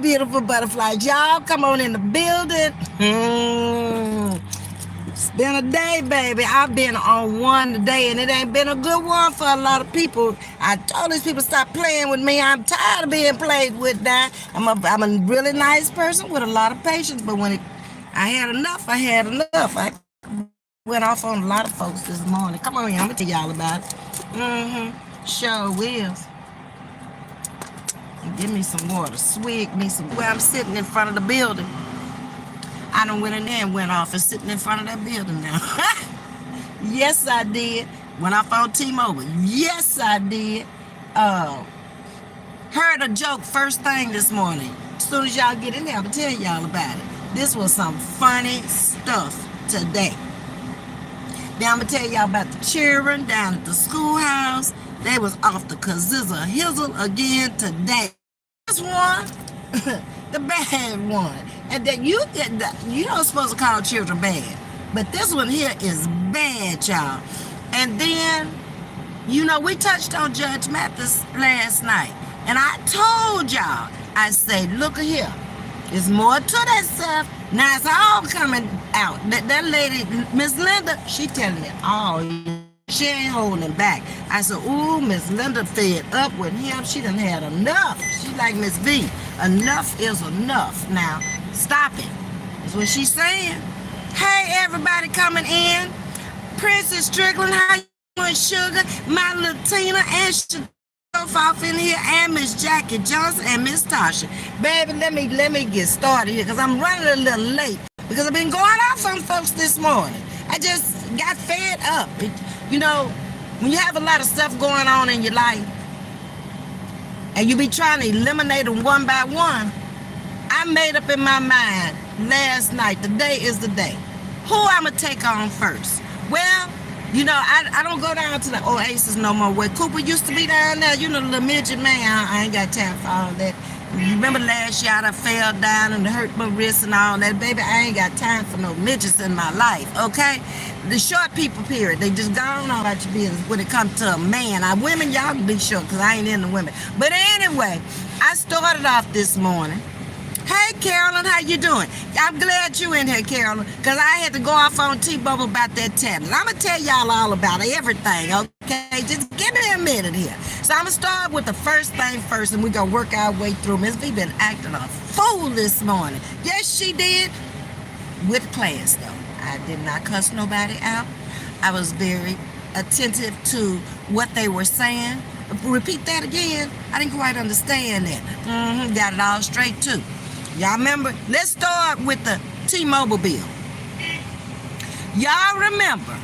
beautiful butterflies. Y'all come on in the building. It's been a day, baby. I've been on one today, and it ain't been a good one for a lot of people. I told these people stop playing with me. I'm tired of being played with now. I'm a really nice person with a lot of patience, but when I had enough, I had enough. I went off on a lot of folks this morning. Come on in, I'm gonna tell y'all about it. Sure will. Give me some water, swig me some. Where I'm sitting in front of the building. I done went in there and went off and sitting in front of that building now. Yes, I did. Went off on T-Mobile. Yes, I did. Heard a joke first thing this morning. As soon as y'all get in there, I'm gonna tell y'all about it. This was some funny stuff today. Now I'm gonna tell y'all about the children down at the schoolhouse. They was off the kazizzle hizzle again today. This one, the bad one. And then you don't supposed to call children bad. But this one here is bad, y'all. And then, we touched on Judge Mathis last night. And I told y'all, I said, look here. There's more to that stuff. Now it's all coming out. That lady, Miss Linda, she telling it all. She ain't holding back. I said, ooh, Miss Linda fed up with him. She done had enough. She like Ms.V. Enough is enough. Now, stop it. That's what she's saying. Hey, everybody coming in. Princess Strickland, how you doing, sugar? My Latina and she off in here, and Miss Jackie Johnson and Miss Tasha. Baby, let me get started here because I'm running a little late because I've been going off on folks this morning. I just got fed up. When you have a lot of stuff going on in your life and you be trying to eliminate them one by one, I made up in my mind last night, today is the day. Who I'm going to take on first? Well, I don't go down to the Oasis no more where Cooper used to be down there. The little midget man. I ain't got time for all that. You remember last year I fell down and hurt my wrist and all that. Baby, I ain't got time for no midgets in my life, okay? The short people, period. They just gone on about your business when it comes to a man. Women, y'all can be short because I ain't into women. But anyway, I started off this morning. Hey, Carolyn, how you doing? I'm glad you in here, Carolyn, because I had to go off on T-Bubble about that tablet. I'm going to tell y'all all about everything, okay? Just give me a minute here. So I'm going to start with the first thing first, and we're going to work our way through. Ms.V been acting a fool this morning. Yes, she did. With class, though. I did not cuss nobody out. I was very attentive to what they were saying. Repeat that again. I didn't quite understand that. Got it all straight, too. Y'all remember? Let's start with the T-Mobile bill. Y'all remember,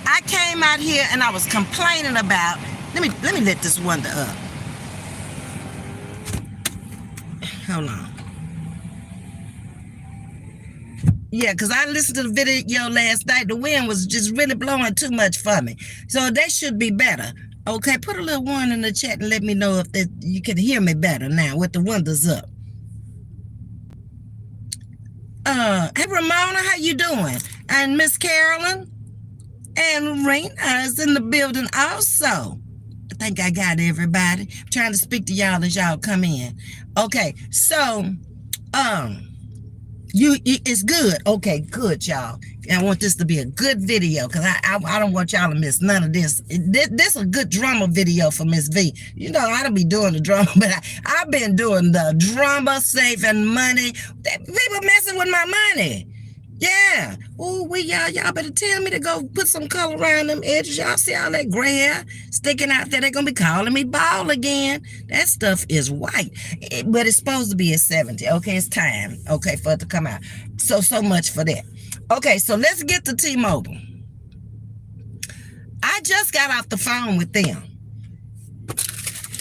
I came out here and I was complaining about, let me let this wonder up. Hold on. Yeah, because I listened to the video last night. The wind was just really blowing too much for me. So that should be better. Okay, put a little one in the chat and let me know if you can hear me better now with the windows up. Hey, Ramona, how you doing? And Miss Carolyn and Rena is in the building also. I think I got everybody. I'm trying to speak to y'all as y'all come in. Okay, so, it's good. Okay, good, y'all. I want this to be a good video because I don't want y'all to miss none of this. This is a good drama video for Ms.V. I don't be doing the drama, but I've been doing the drama, saving money. People messing with my money. Yeah. Oh, y'all better tell me to go put some color around them edges. Y'all see all that gray hair sticking out there? They're going to be calling me bald again. That stuff is white. But it's supposed to be at 70. Okay, it's time. Okay, for it to come out. So much for that. Okay, so let's get to T-Mobile. I just got off the phone with them.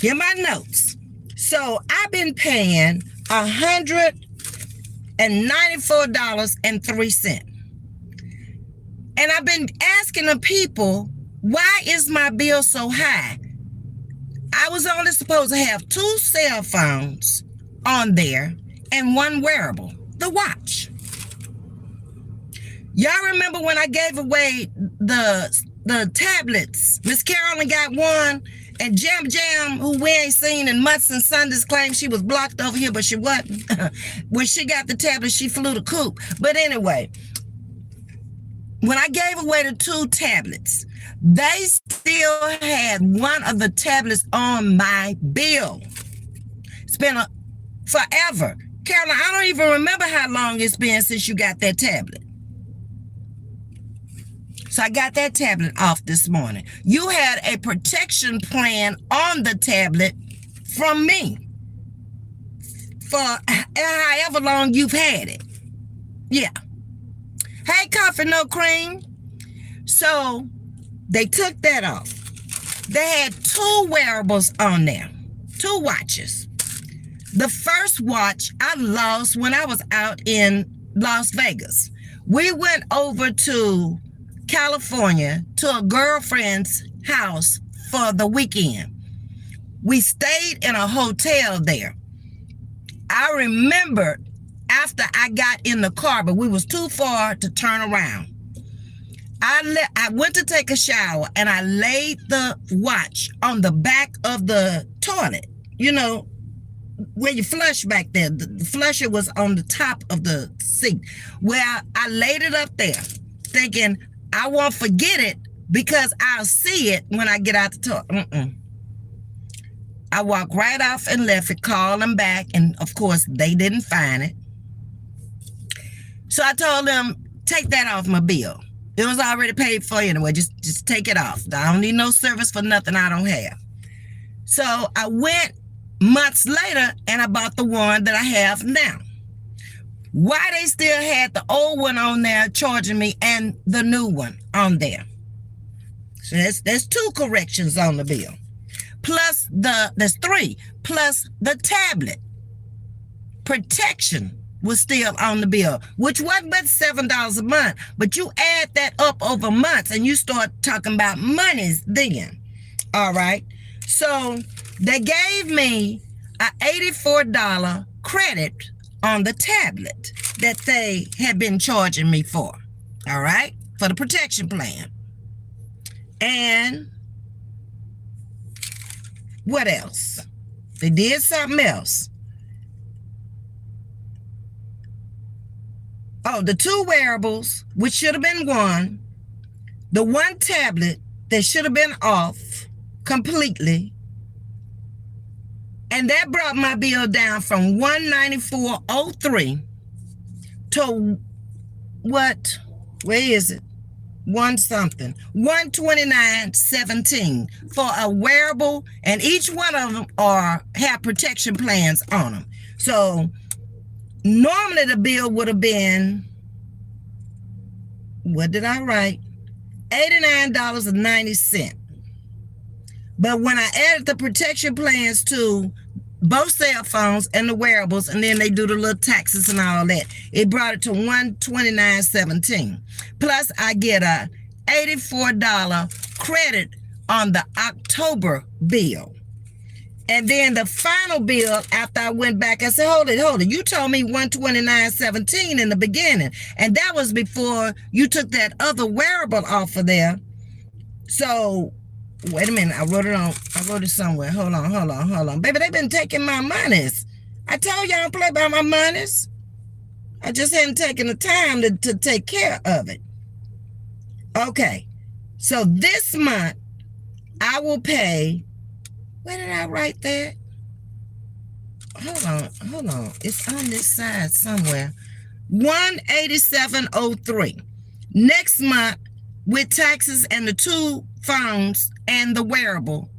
Here are my notes. So I've been paying $194.03. And I've been asking the people, why is my bill so high? I was only supposed to have 2 cell phones on there and 1 wearable, the watch. Y'all remember when I gave away the tablets? Miss Carolyn got one And Jam, who we ain't seen in months and Sundays, claimed she was blocked over here, but she wasn't. When she got the tablet, she flew the coop. But anyway, when I gave away the 2 tablets, they still had one of the tablets on my bill. It's been forever. Carolyn, I don't even remember how long it's been since you got that tablet. So I got that tablet off this morning. You had a protection plan on the tablet from me for however long you've had it. Yeah. Hey, Coffee No Cream. So they took that off. They had 2 wearables on there, 2 watches. The first watch I lost when I was out in Las Vegas. We went over to California to a girlfriend's house for the weekend. We stayed in a hotel there. I remember after I got in the car, but we was too far to turn around. I went to take a shower and I laid the watch on the back of the toilet. You know, where you flush back there. The flusher was on the top of the seat. Well, I laid it up there thinking I won't forget it because I'll see it when I get out the toilet. I walked right off and left it, called them back, and of course they didn't find it. So I told them, take that off my bill. It was already paid for anyway. Just take it off. I don't need no service for nothing I don't have. So I went months later and I bought the one that I have now. Why they still had the old one on there charging me and the new one on there? So there's 2 corrections on the bill. Plus there's 3. Plus the tablet. Protection was still on the bill, which wasn't but $7 a month. But you add that up over months and you start talking about monies then. All right. So they gave me an $84 credit on the tablet that they had been charging me for. All right. For the protection plan. And what else? They did something else. Oh, the 2 wearables, which should have been 1. The 1 tablet that should have been off completely. And that brought my bill down from $194.03 to what? Where is it? $129.17 for a wearable, and each one of them have protection plans on them. So normally the bill would have been, what did I write? $89.90. But when I added the protection plans to both cell phones and the wearables, and then they do the little taxes and all that, it brought it to $129.17. Plus I get a $84 credit on the October bill. And then the final bill, after I went back, I said, hold it. You told me $129.17 in the beginning. And that was before you took that other wearable off of there. So, wait a minute. I wrote it somewhere. Hold on. Baby, they've been taking my monies. I told you I don't play by my monies. I just hadn't taken the time to take care of it. Okay. So this month, I will pay. Where did I write that? Hold on. It's on this side somewhere. $187.03. Next month, with taxes and the 2 phones and the wearable,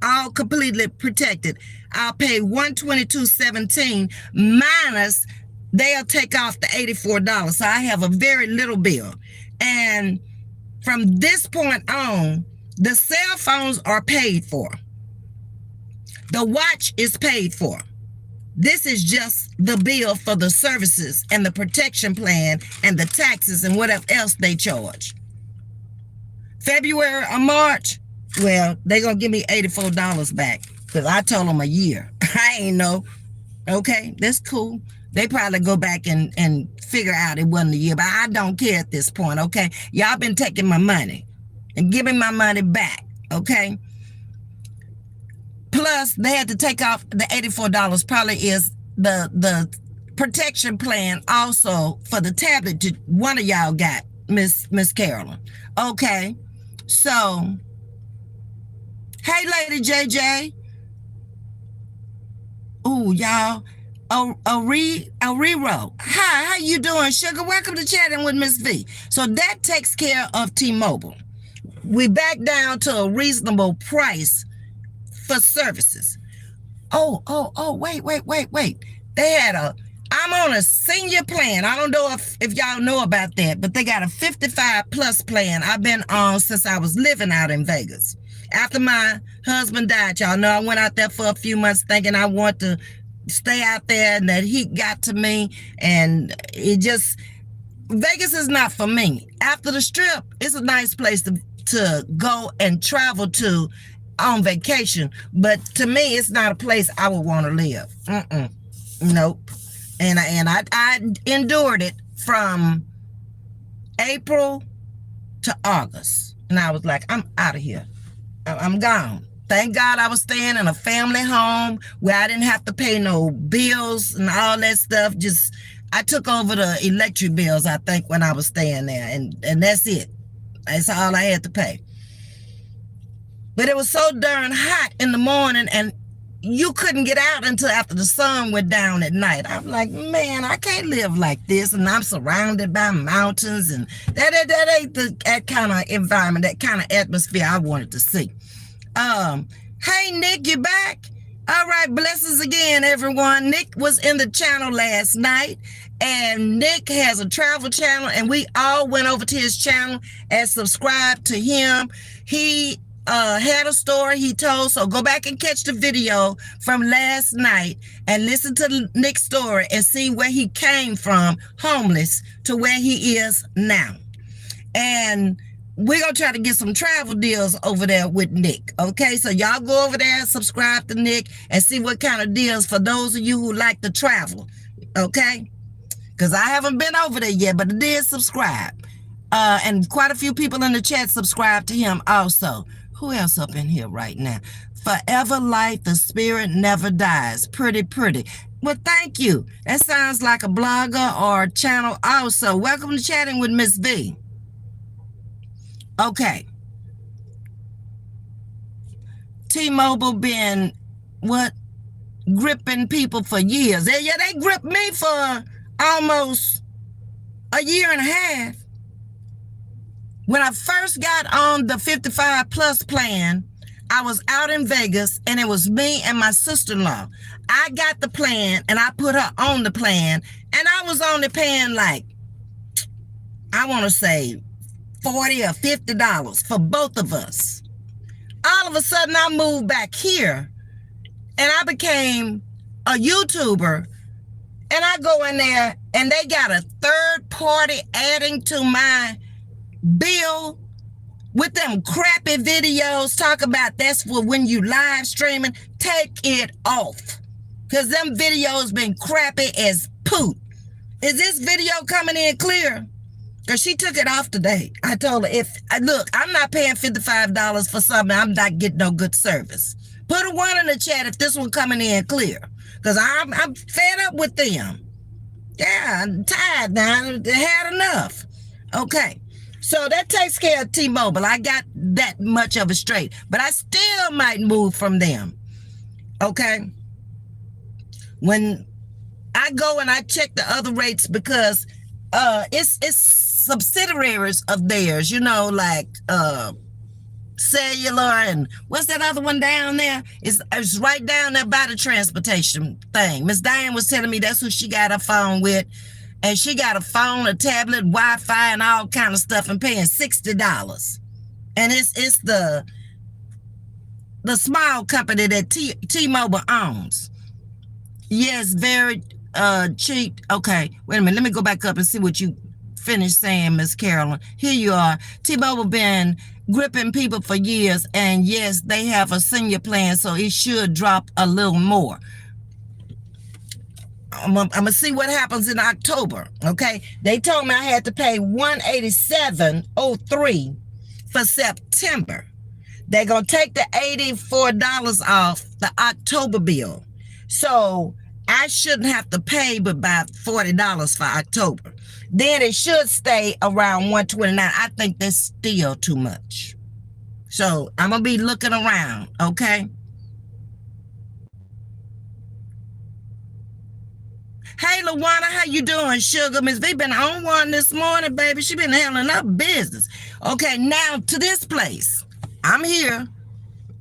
all completely protected, I'll pay $122.17 minus they'll take off the $84. So I have a very little bill. And from this point on, the cell phones are paid for. The watch is paid for. This is just the bill for the services and the protection plan and the taxes and whatever else they charge. February or March, well, they're going to give me $84 back because I told them a year. I ain't know. Okay, that's cool. They probably go back and figure out it wasn't a year, but I don't care at this point, okay? Y'all been taking my money and giving my money back, okay? Plus, they had to take off the $84 probably is the protection plan also for the tablet that one of y'all got, Miss Carolyn. Okay, so hey, Lady JJ. Ooh, y'all. Rero. Hi, how you doing, sugar? Welcome to Chatting with Ms. V. So that takes care of T-Mobile. We back down to a reasonable price for services. Wait. They had I'm on a senior plan. I don't know if y'all know about that, but they got a 55 plus plan I've been on since I was living out in Vegas. After my husband died, y'all know I went out there for a few months thinking I want to stay out there, and that heat got to me, and it just, Vegas is not for me. After the Strip, it's a nice place to go and travel to on vacation, but to me, it's not a place I would want to live. Nope. And I endured it from April to August, and I was like, I'm out of here. I'm gone. Thank God I was staying in a family home where I didn't have to pay no bills and all that stuff. Just, I took over the electric bills, I think, when I was staying there, and that's it. That's all I had to pay. But it was so darn hot in the morning, and you couldn't get out until after the sun went down at night. I'm like, man, I can't live like this, and I'm surrounded by mountains, and that ain't that kind of environment, that kind of atmosphere I wanted to see. Hey, Nick, you back? All right, blessings again, everyone. Nick was in the channel last night, and Nick has a travel channel, and we all went over to his channel and subscribed to him. He had a story he told, so go back and catch the video from last night and listen to Nick's story and see where he came from, homeless, to where he is now. And we're going to try to get some travel deals over there with Nick. Okay, so y'all go over there and subscribe to Nick and see what kind of deals for those of you who like to travel. Okay, because I haven't been over there yet, but I did subscribe. And quite a few people in the chat subscribe to him also. Who else up in here right now? Forever Life, the spirit never dies. Pretty. Well, thank you. That sounds like a blogger or a channel also. Welcome to Chatting with Ms.V. Okay. T-Mobile been, gripping people for years. They gripped me for almost a year and a half. When I first got on the 55 plus plan, I was out in Vegas, and it was me and my sister-in-law. I got the plan, and I put her on the plan, and I was only paying like, I want to say $40 or $50 for both of us. All of a sudden, I moved back here, and I became a YouTuber, and I go in there, and they got a third party adding to my bill with them crappy videos. Talk about that's for when you live streaming. Take it off, because them videos been crappy as poop. Is this video coming in clear? Because she took it off today. I told her, look, I'm not paying $55 for something I'm not getting no good service. Put a 1 in the chat if this one coming in clear, because I'm fed up with them. Yeah, I'm tired now. They had enough. Okay. So that takes care of T-Mobile. I got that much of it straight, but I still might move from them. Okay. When I go and I check the other rates, because it's subsidiaries of theirs, like Cellular, and what's that other one down there? It's right down there by the transportation thing. Miss Diane was telling me that's who she got her phone with. And she got a phone, a tablet, Wi-Fi, and all kind of stuff, and paying $60. And it's the small company that T-Mobile owns. Yes, very cheap. Okay, wait a minute. Let me go back up and see what you finished saying, Miss Carolyn. Here you are. T-Mobile been gripping people for years, and yes, they have a senior plan, so it should drop a little more. I'm gonna see what happens in October. Okay, they told me I had to pay $187.03 for September. They're going to take the $84 off the October bill. So I shouldn't have to pay but about $40 for October. Then it should stay around $129. I think that's still too much. So I'm going to be looking around, okay? Hey, Lawana, how you doing, sugar? Ms.V been on one this morning, baby. She been handling her business. Okay, now to this place. I'm here.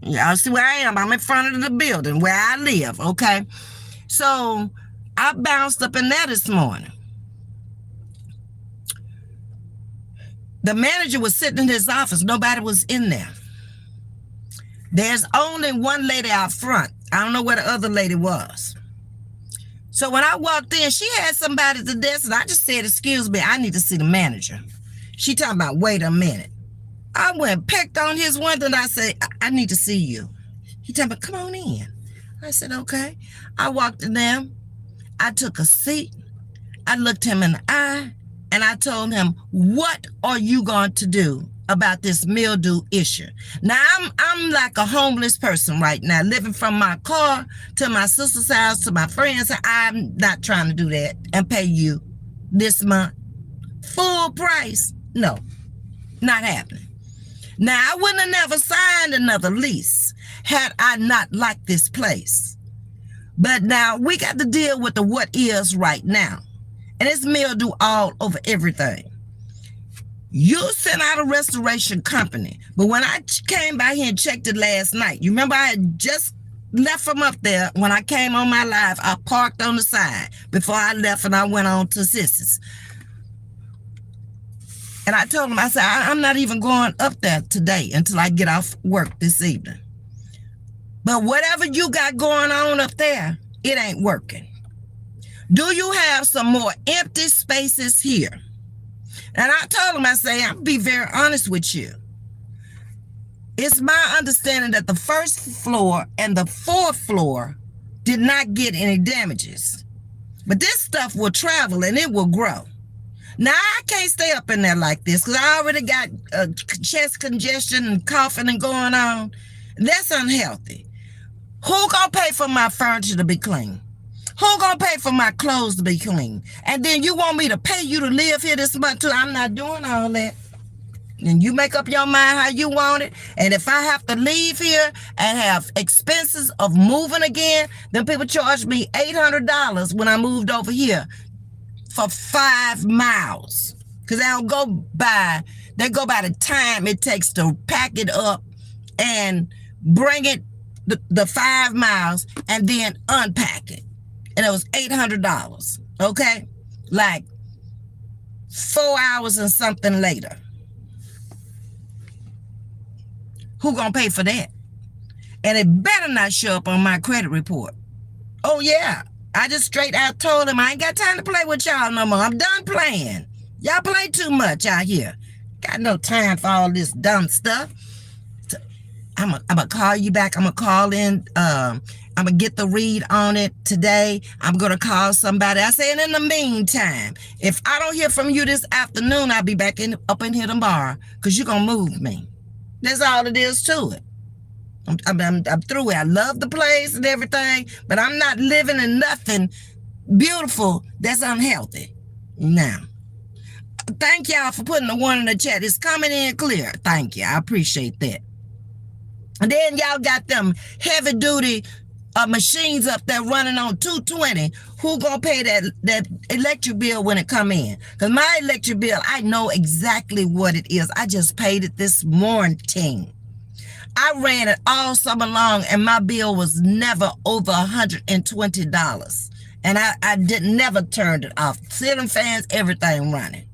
Y'all see where I am. I'm in front of the building where I live, okay? So I bounced up in there this morning. The manager was sitting in his office. Nobody was in there. There's only one lady out front. I don't know where the other lady was. So when I walked in, she had somebody at the desk, and I just said, excuse me, I need to see the manager. She talking about, wait a minute. I went pecked on his window, and I said, I need to see you. He told me, come on in. I said, okay. I walked in there. I took a seat. I looked him in the eye, and I told him, what are you going to do about this mildew issue? Now, I'm like a homeless person right now, living from my car to my sister's house to my friend's house. I'm not trying to do that and pay you this month. Full price. No, not happening. Now, I wouldn't have never signed another lease had I not liked this place. But now we got to deal with the what is right now. And it's mildew all over everything. You sent out a restoration company, but when I came by here and checked it last night, you remember I had just left from up there. When I came on my live, I parked on the side before I left and I went on to Sissy's. And I told him, I said, I'm not even going up there today until I get off work this evening. But whatever you got going on up there, it ain't working. Do you have some more empty spaces here? And I told him, I say, I'll be very honest with you. It's my understanding that the first floor and the fourth floor did not get any damages. But this stuff will travel and it will grow. Now, I can't stay up in there like this because I already got chest congestion and coughing and going on. That's unhealthy. Who gonna pay for my furniture to be clean? Who gonna pay for my clothes to be clean? And then you want me to pay you to live here this month too? I'm not doing all that. And you make up your mind how you want it. And if I have to leave here and have expenses of moving again, then people charge me $800 when I moved over here for 5 miles. Because they go by the time it takes to pack it up and bring it the 5 miles and then unpack it. And it was $800, okay? Like 4 hours and something later. Who gonna pay for that? And it better not show up on my credit report. Oh yeah, I just straight out told him I ain't got time to play with y'all no more. I'm done playing. Y'all play too much out here. Got no time for all this dumb stuff. So I'm gonna call you back. I'm gonna call in. I'm gonna get the read on it today. I'm gonna call somebody. I say, and in the meantime, if I don't hear from you this afternoon, I'll be back up in here tomorrow because you're gonna move me. That's all it is to it. I'm through it. I love the place and everything, but I'm not living in nothing beautiful that's unhealthy. Now, thank y'all for putting the one in the chat. It's coming in clear. Thank you. I appreciate that. And then y'all got them heavy duty machines up there running on 220. Who gonna pay that electric bill when it come in? Because my electric bill, I know exactly what it is. I just paid it this morning. I ran it all summer long and my bill was never over $120. And I never turned it off. Ceiling fans, everything running.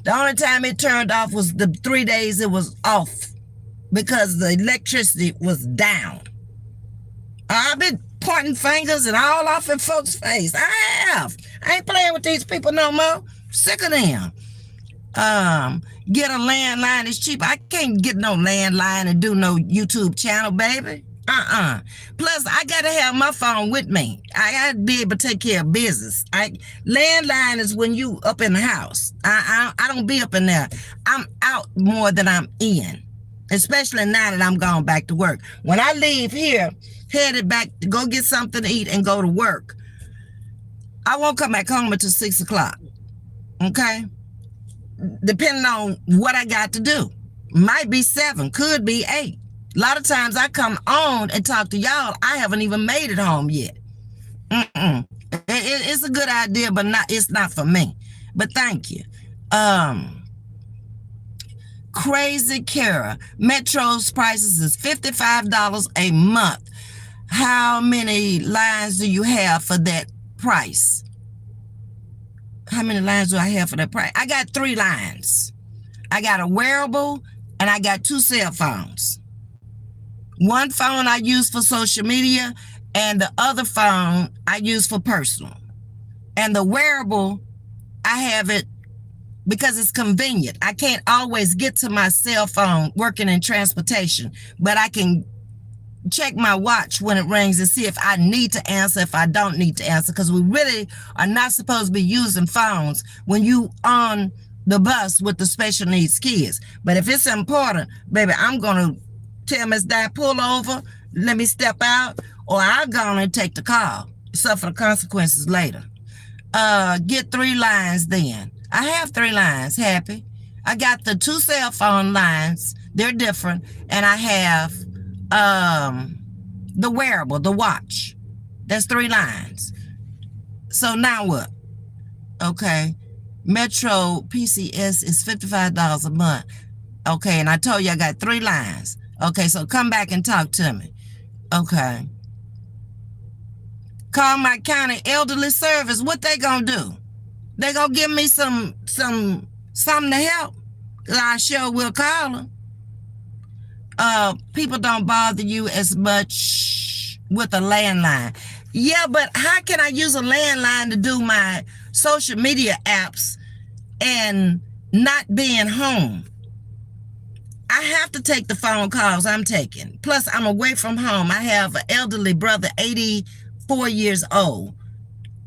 The only time it turned off was the 3 days it was off because the electricity was down. I've been pointing fingers and all off in folks' face. I have. I ain't playing with these people no more. Sick of them. Get a landline. It's cheap. I can't get no landline and do no YouTube channel, baby. Plus, I got to have my phone with me. I got to be able to take care of business. Landline is when you up in the house. I don't be up in there. I'm out more than I'm in. especially now that I'm going back to work. When I leave here, headed back to go get something to eat and go to work, I won't come back home until 6 o'clock. Okay? Depending on what I got to do. Might be 7, could be 8. A lot of times I come on and talk to y'all. I haven't even made it home yet. It's a good idea, but it's not for me. But thank you. Crazy Kara. Metro's prices is $55 a month. How many lines do you have for that price? How many lines do I have for that price? I got 3 lines. I got a wearable and I got 2 cell phones. One phone I use for social media and the other phone I use for personal. And the wearable, I have it because it's convenient. I can't always get to my cell phone working in transportation, but I can check my watch when it rings and see if I need to answer, if I don't need to answer, because we really are not supposed to be using phones when you on the bus with the special needs kids. But if it's important, baby, I'm going to tell Ms. V, pull over, let me step out, or I'll go on and take the call, suffer the consequences later. Get 3 lines then. I have 3 lines, happy. I got the 2 cell phone lines, they're different, and I have the wearable, the watch. That's 3 lines. So now what? Okay. Metro PCS is $55 a month. Okay, and I told you I got 3 lines. Okay, so come back and talk to me. Okay. Call my county elderly service. What they gonna do? They gonna give me something to help? I sure will call them. People don't bother you as much with a landline. Yeah, but how can I use a landline to do my social media apps and not being home? I have to take the phone calls I'm taking. Plus, I'm away from home. I have an elderly brother, 84 years old.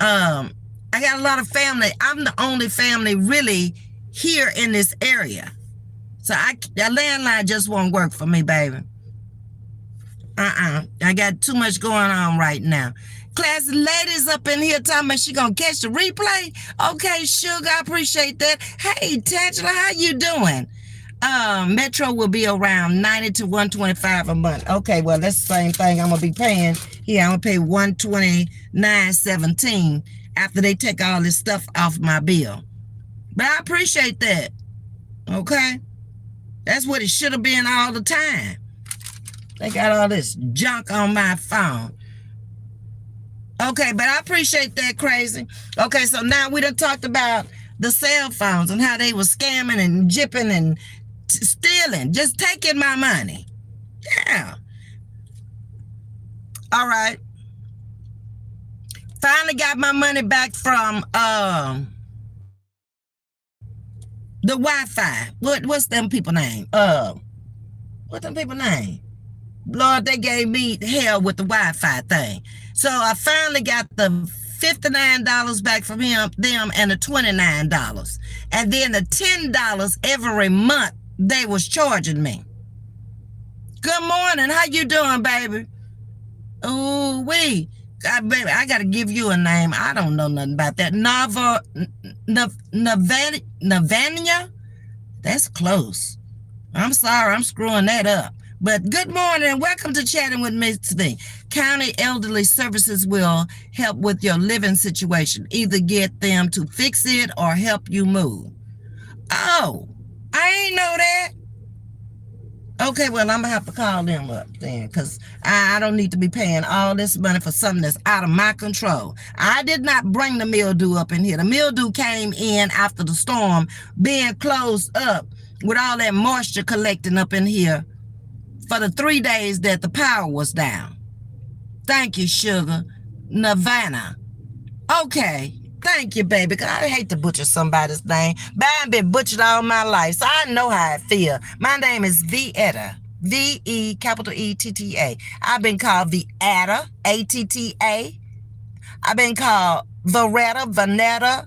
I got a lot of family. I'm the only family really here in this area. So that landline just won't work for me, baby. I got too much going on right now. Classy ladies up in here talking about she gonna catch the replay. Okay, sugar, I appreciate that. Hey, Tangela, how you doing? Metro will be around $90 to $125 a month. Okay, well, that's the same thing I'm gonna be paying. Here, I'm gonna pay $129.17 after they take all this stuff off my bill. But I appreciate that. Okay? That's what it should have been all the time. They got all this junk on my phone. Okay, but I appreciate that, crazy. Okay, so now we done talked about the cell phones and how they were scamming and jipping and stealing, just taking my money. Yeah. All right. Finally got my money back from the Wi-Fi. What's them people name? What's them people name? Lord, they gave me hell with the Wi-Fi thing. So I finally got the $59 back from them and the $29. And then the $10 every month they was charging me. Good morning. How you doing, baby? Ooh, wee. God, baby, I got to give you a name. I don't know nothing about that. Navania? That's close. I'm sorry, I'm screwing that up. But good morning and welcome to Chatting with Ms.V. County Elderly Services will help with your living situation. Either get them to fix it or help you move. Oh, I ain't know that. Okay, well, I'm going to have to call them up then because I don't need to be paying all this money for something that's out of my control. I did not bring the mildew up in here. The mildew came in after the storm being closed up with all that moisture collecting up in here for the 3 days that the power was down. Thank you, sugar. Nirvana. Okay. Thank you, baby. I hate to butcher somebody's name, but I've been butchered all my life, so I know how it feels. My name is Vietta. V-E-E-T-T-A. I've been called Vietta, A-T-T-A. I've been called Veretta, Vanetta,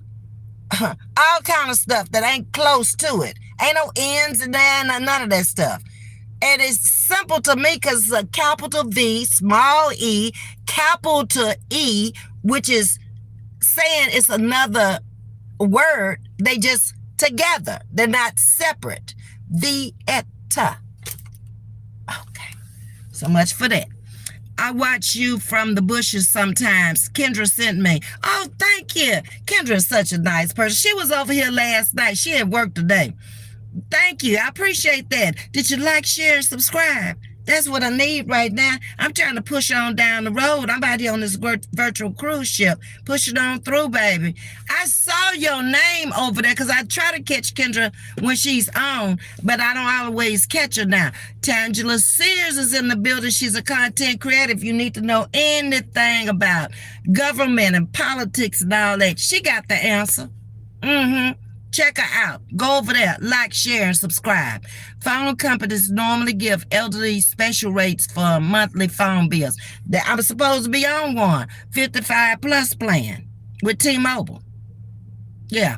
all kind of stuff that ain't close to it. Ain't no ends and none of that stuff. And it's simple to me because it's a capital V, small e, capital E, which is saying it's another word. They just together. They're not separate. Vieta. Okay. So much for that. I watch you from the bushes sometimes. Kendra sent me. Oh, thank you. Kendra's such a nice person. She was over here last night. She had work today. Thank you. I appreciate that. Did you like, share, and subscribe? That's what I need right now. I'm trying to push on down the road. I'm out here on this virtual cruise ship. Push it on through, baby. I saw your name over there because I try to catch Kendra when she's on, but I don't always catch her now. Tangela Sears is in the building. She's a content creator. If you need to know anything about government and politics and all that, she got the answer. Check her out. Go over there, like, share, and subscribe. Phone companies normally give elderly special rates for monthly phone bills. I'm supposed to be on one, 55 plus plan with T-Mobile. Yeah,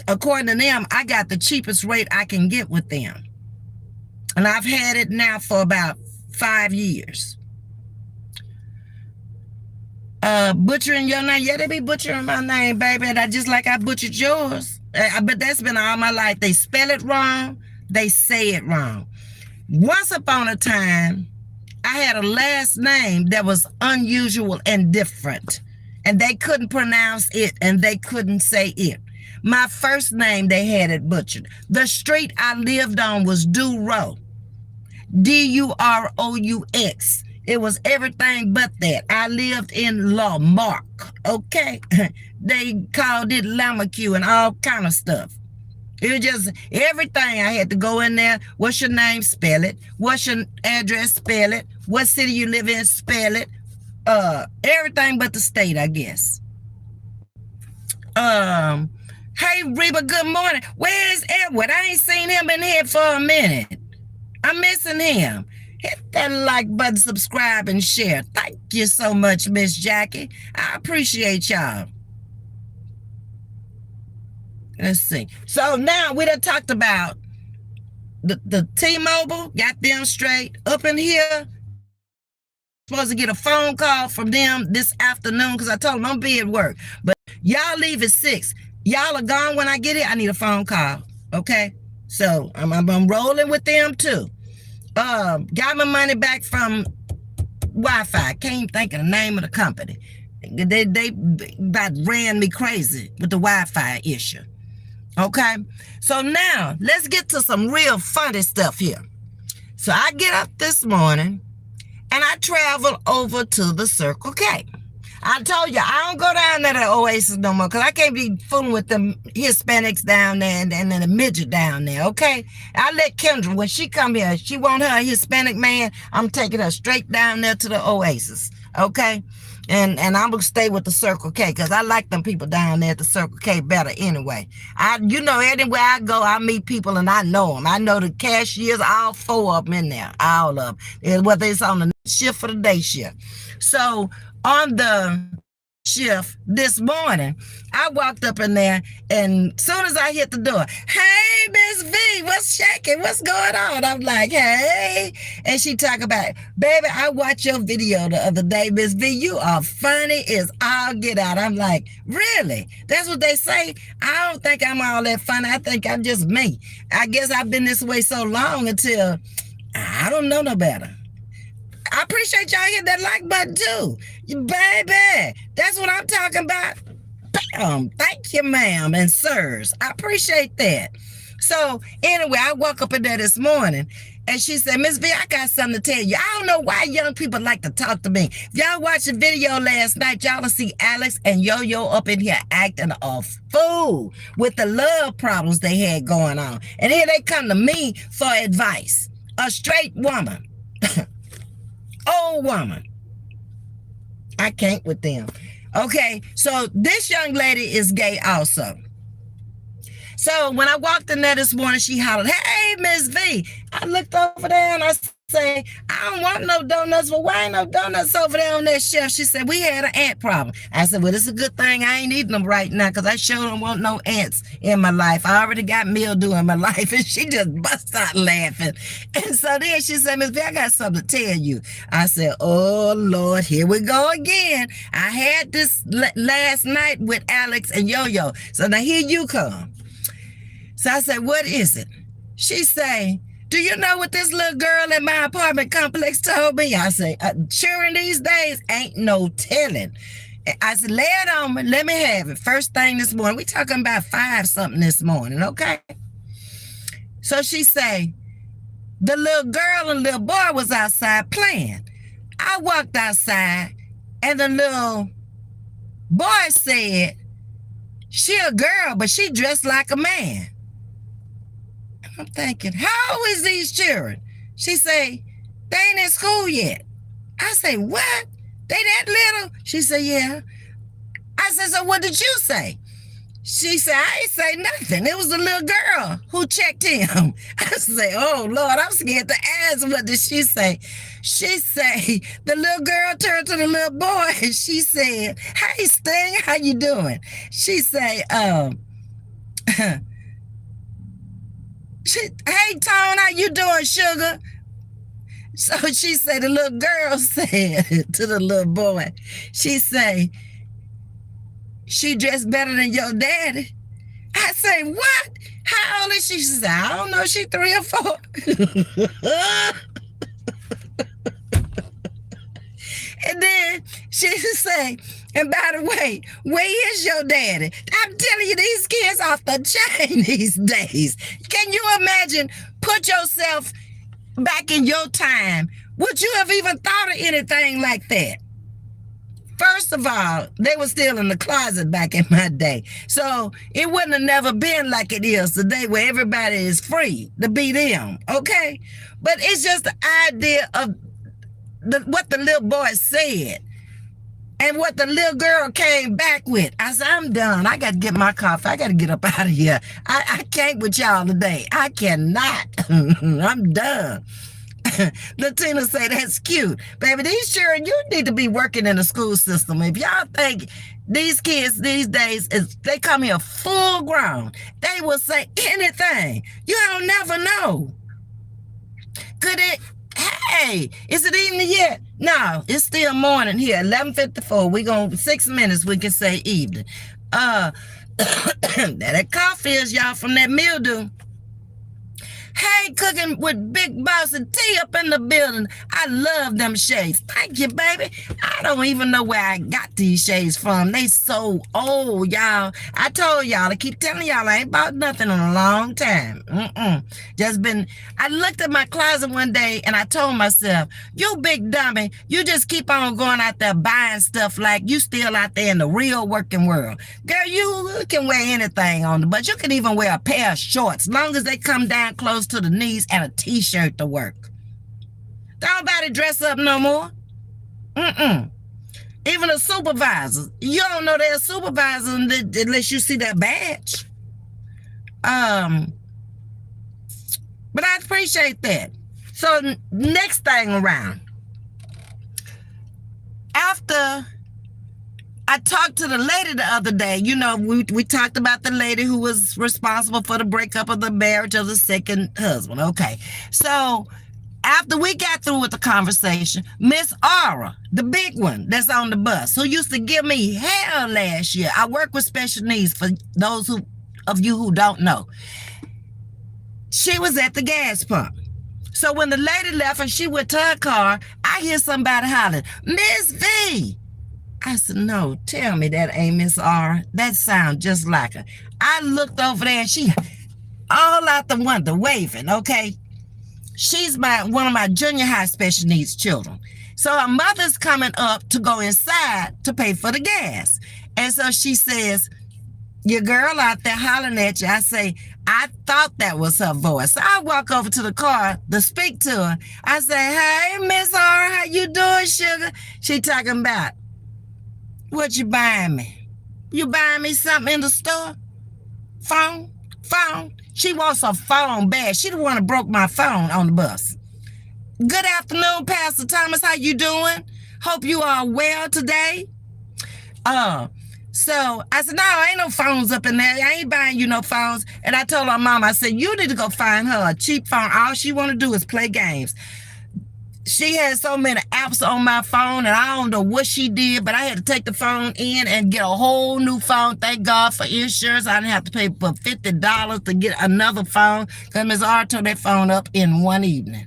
according to them, I got the cheapest rate I can get with them. And I've had it now for about 5 years. Butchering your name. Yeah, they be butchering my name, baby. And I just like I butchered yours. But that's been all my life. They spell it wrong. They say it wrong. Once upon a time, I had a last name that was unusual and different. And they couldn't pronounce it and they couldn't say it. My first name, they had it butchered. The street I lived on was Duro. Durous. It was everything but that. I lived in Lamarck, okay? They called it Lamacue and all kind of stuff. It was just everything. I had to go in there. What's your name? Spell it. What's your address? Spell it. What city you live in? Spell it. Everything but the state, I guess. Hey, Reba, good morning. Where's Edward? I ain't seen him in here for a minute. I'm missing him. Hit that like button, subscribe, and share. Thank you so much, Miss Jackie. I appreciate y'all. Let's see. So now we done talked about the T-Mobile, got them straight. Up in here, supposed to get a phone call from them this afternoon because I told them I'm be at work. But y'all leave at 6. Y'all are gone when I get here. I need a phone call. Okay? So I'm rolling with them too. Got my money back from Wi-Fi. Can't think of the name of the company. They about ran me crazy with the Wi-Fi issue. Okay, so now let's get to some real funny stuff here. So I get up this morning and I travel over to the Circle K. I told you, I don't go down there to Oasis no more because I can't be fooling with the Hispanics down there and then the midget down there, okay? I let Kendra, when she come here, she want her a Hispanic man, I'm taking her straight down there to the Oasis, okay? And I'm going to stay with the Circle K because I like them people down there at the Circle K better anyway. Anywhere I go, I meet people and I know them. I know the cashiers, all 4 of them in there, all of them, whether it's on the shift or the day shift. So on the shift this morning, I walked up in there and soon as I hit the door, hey, Ms.V, what's shaking? What's going on? I'm like, hey. And she talk about, baby, I watched your video the other day, Ms.V. You are funny as all get out. I'm like, really? That's what they say? I don't think I'm all that funny. I think I'm just me. I guess I've been this way so long until I don't know no better. I appreciate y'all hit that like button too. Baby, that's what I'm talking about. Bam. Thank you, ma'am and sirs. I appreciate that. So anyway, I woke up in there this morning and she said, Ms. V, I got something to tell you. I don't know why young people like to talk to me. If y'all watched the video last night, y'all will see Alex and Yo-Yo up in here acting a fool with the love problems they had going on. And here they come to me for advice. A straight woman. Old woman. I can't with them. Okay, so this young lady is gay also. So when I walked in there this morning, she hollered, hey, Ms.V. I looked over there and I say, I don't want no donuts. Well, why ain't no donuts over there on that shelf? She said, we had an ant problem. I said, well, it's a good thing I ain't eating them right now because I sure don't want no ants in my life. I already got mildew in my life. And she just bust out laughing. And so then she said, Ms.V, I got something to tell you. I said, oh, Lord, here we go again. I had this last night with Alex and Yo-Yo. So now here you come. So I said, what is it? She say, do you know what this little girl in my apartment complex told me? I say, sure in these days, ain't no telling. I said, lay it on me. Let me have it. First thing this morning. We talking about 5 something this morning, okay? So she say, the little girl and little boy was outside playing. I walked outside and the little boy said, she a girl, but she dressed like a man. I'm thinking, how old is these children? She say, they ain't in school yet. I say, what? They that little? She said, yeah. I said, so what did you say? She said, I ain't say nothing. It was the little girl who checked him. I say, oh, Lord, I'm scared to ask. What did she say? She say, the little girl turned to the little boy and she said, hey, Sting, how you doing? She say, hey, Tone, how you doing, sugar? So she said, the little girl said to the little boy, she say, she dressed better than your daddy. I say, what? How old is she? She said, I don't know, she 3 or 4. And then she say, and by the way, where is your daddy? I'm telling you, these kids off the chain these days. Can you imagine? Put yourself back in your time. Would you have even thought of anything like that? First of all, they were still in the closet back in my day. So it wouldn't have never been like it is today where everybody is free to be them, okay? But it's just the idea of what the little boy said and what the little girl came back with. I said, I'm done. I got to get my coffee. I got to get up out of here. I can't with y'all today. I cannot. I'm done. Latina say, that's cute. Baby, these children, you need to be working in the school system. If y'all think these kids these days, they come here full grown, they will say anything. You don't never know. Could it, hey, is it evening yet? No, it's still morning here, 11:54. We going 6 minutes, we can say evening. That coffee is y'all from that mildew. Hey, cooking with Big Boss and T up in the building. I love them shades. Thank you, baby. I don't even know where I got these shades from. They so old, y'all. I told y'all, I keep telling y'all I ain't bought nothing in a long time. Just been, I looked at my closet one day and I told myself, you big dummy, you just keep on going out there buying stuff like you still out there in the real working world. Girl, you can wear anything on it, but you can even wear a pair of shorts, long as they come down close to the knees and a t-shirt to work. Don't nobody dress up no more. Even a supervisor. You don't know they're a supervisor unless you see that badge. But I appreciate that. So next thing around, after I talked to the lady the other day, you know, we talked about the lady who was responsible for the breakup of the marriage of the second husband. Okay. So after we got through with the conversation, Miss Aura, the big one that's on the bus, who used to give me hell last year. I work with special needs for those of you who don't know. She was at the gas pump. So when the lady left and she went to her car, I hear somebody hollering, Ms.V. I said, no, tell me that ain't Miss R. That sounds just like her. I looked over there and she all out the window waving, okay? She's one of my junior high special needs children. So her mother's coming up to go inside to pay for the gas. And so she says, your girl out there hollering at you. I say, I thought that was her voice. So I walk over to the car to speak to her. I say, hey, Miss R, how you doing, sugar? She talking about, what you buying me? You buying me something in the store? Phone? She wants a phone bad. She the one that broke my phone on the bus. Good afternoon, Pastor Thomas. How you doing? Hope you are well today. So I said, no, ain't no phones up in there. I ain't buying you no phones. And I told her mom, I said, you need to go find her a cheap phone. All she want to do is play games. She had so many apps on my phone, and I don't know what she did, but I had to take the phone in and get a whole new phone. Thank God for insurance. I didn't have to pay for $50 to get another phone because Ms. R tore that phone up in one evening.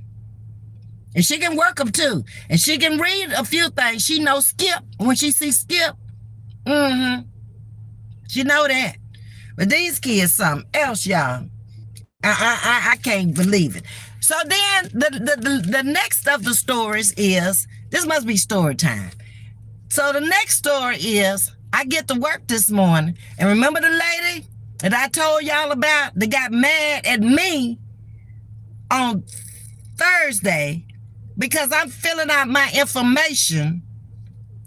And she can work them too. And she can read a few things. She knows Skip. When she sees Skip, she know that. But these kids something else, y'all. I can't believe it. So then the next of the stories is, this must be story time. So the next story is, I get to work this morning, and remember the lady that I told y'all about that got mad at me on Thursday because I'm filling out my information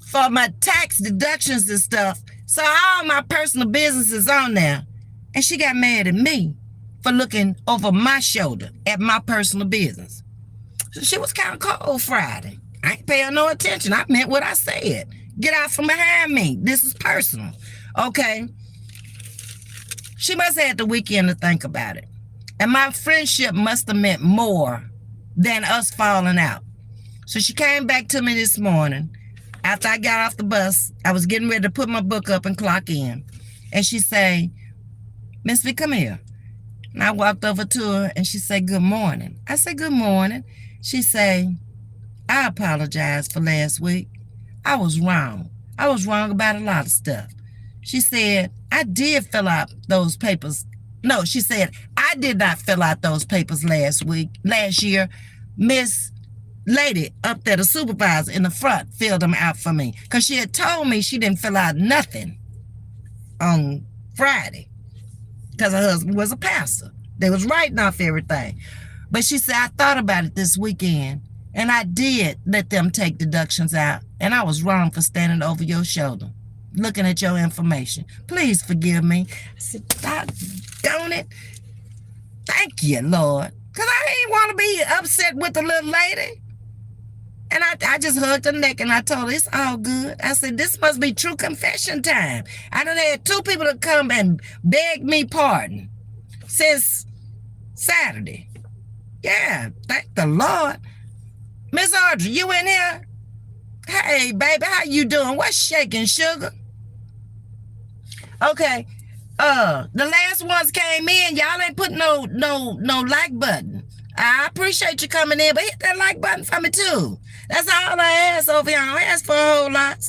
for my tax deductions and stuff. So all my personal business is on there. And she got mad at me for looking over my shoulder at my personal business. So she was kind of cold Friday. I ain't paying no attention. I meant what I said. Get out from behind me. This is personal. Okay. She must have had the weekend to think about it. And my friendship must have meant more than us falling out. So she came back to me this morning. After I got off the bus, I was getting ready to put my book up and clock in. And she say, Ms.V, come here. And I walked over to her and she said, good morning. I said, good morning. She say, I apologize for last week. I was wrong. I was wrong about a lot of stuff. She said, I did fill out those papers. No, she said, I did not fill out those papers last year. Miss Lady up there, the supervisor in the front, filled them out for me. Because she had told me she didn't fill out nothing on Friday. Because her husband was a pastor. They was writing off everything. But she said, I thought about it this weekend, and I did let them take deductions out, and I was wrong for standing over your shoulder, looking at your information. Please forgive me. I said, doggone it. Thank you, Lord. Because I didn't want to be upset with the little lady. And I just hugged her neck and I told her, it's all good. I said, this must be true confession time. I done had 2 people to come and beg me pardon since Saturday. Yeah, thank the Lord. Miss Audrey, you in here? Hey, baby, how you doing? What's shaking, sugar? Okay. The last ones came in. Y'all ain't put no like button. I appreciate you coming in, but hit that like button for me too. That's all I ask over here. I don't ask for a whole lot.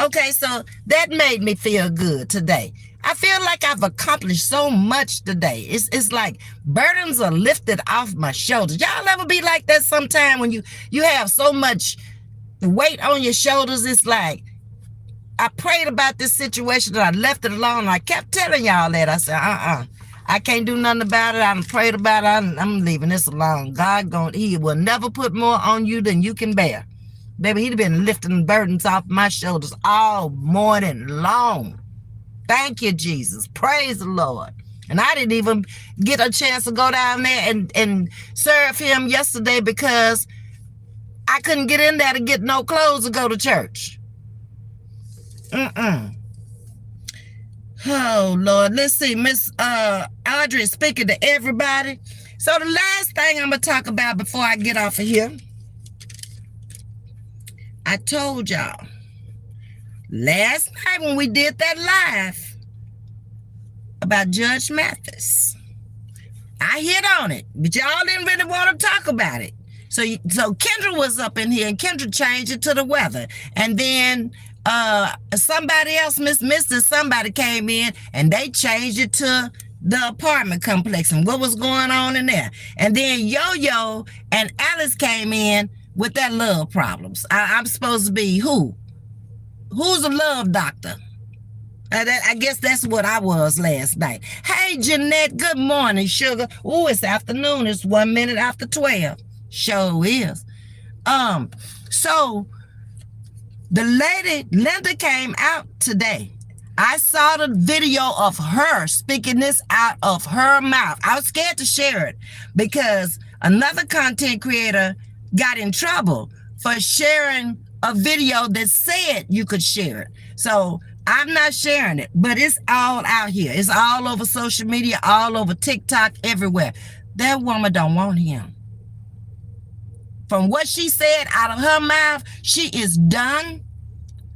Okay, so that made me feel good today. I feel like I've accomplished so much today. It's like burdens are lifted off my shoulders. Y'all ever be like that sometime when you have so much weight on your shoulders? It's like, I prayed about this situation and I left it alone. I kept telling y'all that. I said, I can't do nothing about it. I done prayed about it. I'm leaving this alone. He will never put more on you than you can bear. Baby, he'd been lifting burdens off my shoulders all morning long. Thank you, Jesus. Praise the Lord. And I didn't even get a chance to go down there and serve him yesterday because I couldn't get in there to get no clothes to go to church. Oh, Lord. Let's see. Miss Audrey is speaking to everybody. So the last thing I'm going to talk about before I get off of here, I told y'all last night when we did that live about Judge Mathis, I hit on it, but y'all didn't really want to talk about it. So Kendra was up in here, and Kendra changed it to the weather. And then somebody else, somebody came in, and they changed it to the apartment complex and what was going on in there. And then Yo-Yo and Alice came in with their love problems. I'm supposed to be who? Who's a love doctor? I guess that's what I was last night. Hey, Jeanette, good morning, sugar. Oh, it's afternoon. It's 1 minute after 12. Sure is. So the lady, Linda, came out today. I saw the video of her speaking this out of her mouth. I was scared to share it because another content creator got in trouble for sharing a video that said you could share it. So I'm not sharing it, but it's all out here. It's all over social media, all over TikTok, everywhere. That woman don't want him. From what she said out of her mouth, she is done,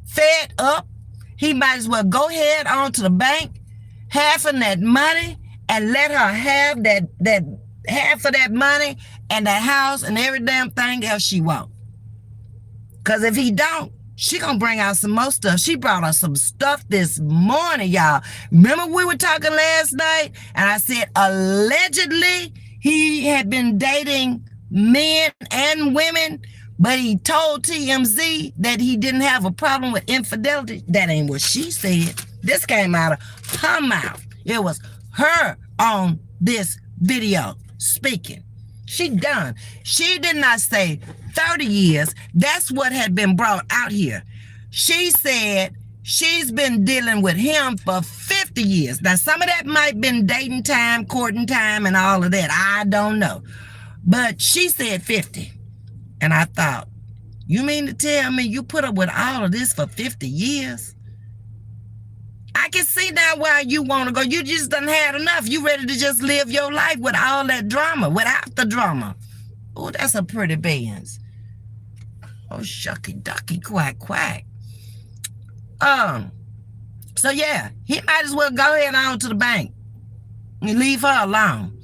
fed up. He might as well go ahead on to the bank, half of that money, and let her have that half of that money and that house and every damn thing else she wants. Because if he don't, she gonna bring out some more stuff. She brought us some stuff this morning, y'all. Remember we were talking last night and I said allegedly he had been dating men and women, but he told TMZ that he didn't have a problem with infidelity. That ain't what she said. This came out of her mouth. It was her on this video speaking. She done. She did not say 30 years. That's what had been brought out here. She said she's been dealing with him for 50 years. Now, some of that might have been dating time, courting time, and all of that. I don't know. But she said 50. And I thought, you mean to tell me you put up with all of this for 50 years? I can see now why you want to go. You just done had enough. You ready to just live your life with all that drama, without the drama. Oh, that's a pretty Benz. Oh, shucky ducky quack quack. So yeah, he might as well go ahead on to the bank and leave her alone.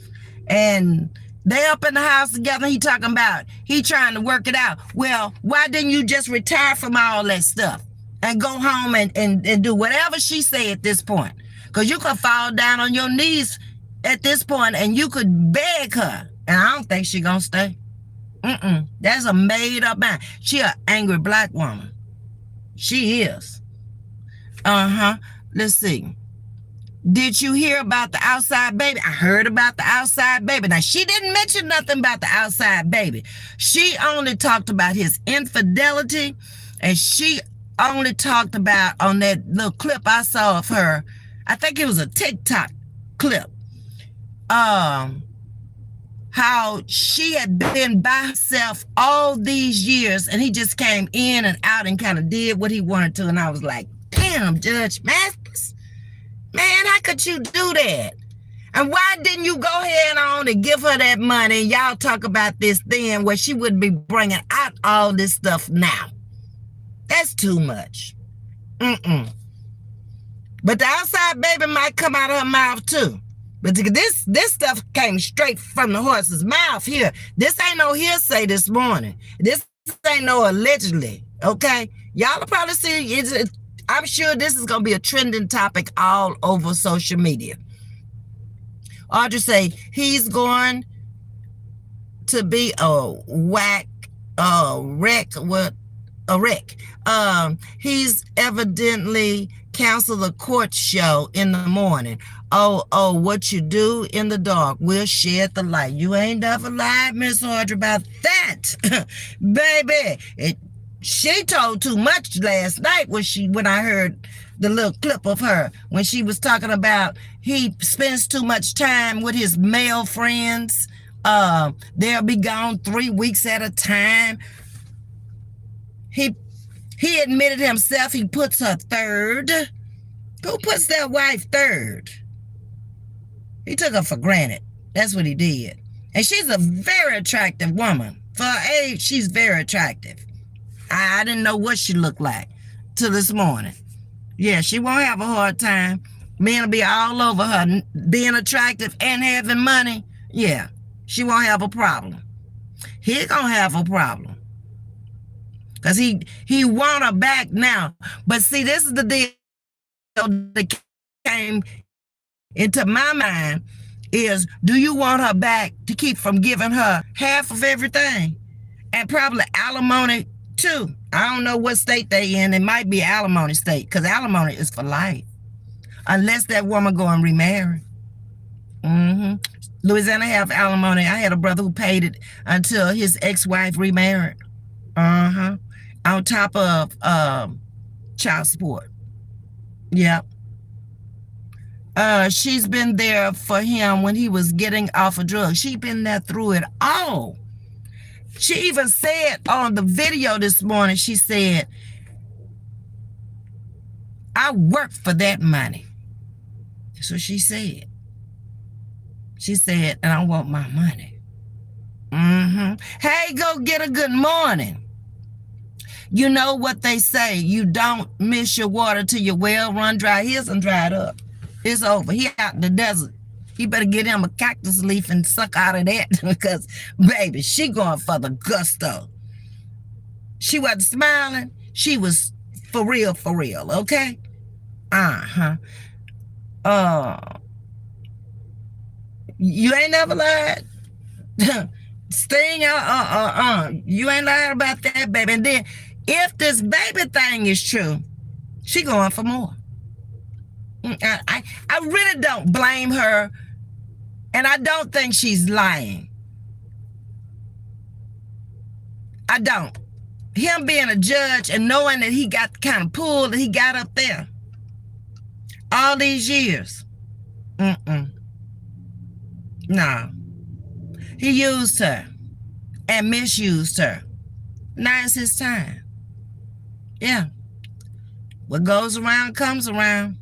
And they up in the house together. He talking about he trying to work it out. Well, why didn't you just retire from all that stuff and go home and do whatever she say at this point? Because you could fall down on your knees at this point and you could beg her. And I don't think she gonna stay. That's a made up mind. She an angry black woman. She is. Let's see. Did you hear about the outside baby? I heard about the outside baby. Now, she didn't mention nothing about the outside baby. She only talked about his infidelity, and she only talked about on that little clip I saw of her. I think it was a TikTok clip. How she had been by herself all these years, and he just came in and out and kind of did what he wanted to. And I was like, damn, Judge Mathis. Man, how could you do that? And why didn't you go ahead on and give her that money? Y'all talk about this then where she wouldn't be bringing out all this stuff now. That's too much. But the outside baby might come out of her mouth too. But this stuff came straight from the horse's mouth here. This ain't no hearsay this morning. This ain't no allegedly, okay? Y'all will probably see, I'm sure this is going to be a trending topic all over social media. Audrey say, he's going to be a wreck. He's evidently canceled a court show in the morning. Oh, what you do in the dark will shed the light. You ain't never lied, Miss Audrey, about that. Baby, she told too much last night when I heard the little clip of her when she was talking about he spends too much time with his male friends. They'll be gone 3 weeks at a time. He admitted himself he puts her third. Who puts their wife third? He took her for granted. That's what he did. And she's a very attractive woman. For her age, she's very attractive. I didn't know what she looked like till this morning. Yeah, she won't have a hard time. Men will be all over her being attractive and having money. Yeah, she won't have a problem. He gonna have a problem. Because he want her back now. But see, this is the deal that came into my mind is, do you want her back to keep from giving her half of everything? And probably alimony too. I don't know what state they in. It might be alimony state because alimony is for life. Unless that woman go and remarry. Louisiana have alimony. I had a brother who paid it until his ex-wife remarried. On top of child support. Yep. She's been there for him when he was getting off of drugs. She's been there through it all. She even said on the video this morning, she said, I work for that money. That's what she said. She said, and I want my money. Hey, go get a good morning. You know what they say, you don't miss your water till your well run dry. His done dried up. It's over. He out in the desert. He better get him a cactus leaf and suck out of that because, baby, she going for the gusto. She wasn't smiling. She was for real, okay? You ain't never lied? Sting, you ain't lied about that, baby. And then, if this baby thing is true, she going for more. I really don't blame her, and I don't think she's lying. I don't. Him being a judge and knowing that he got the kind of pull that he got up there all these years. No. He used her and misused her. Now it's his time. Yeah. What goes around comes around.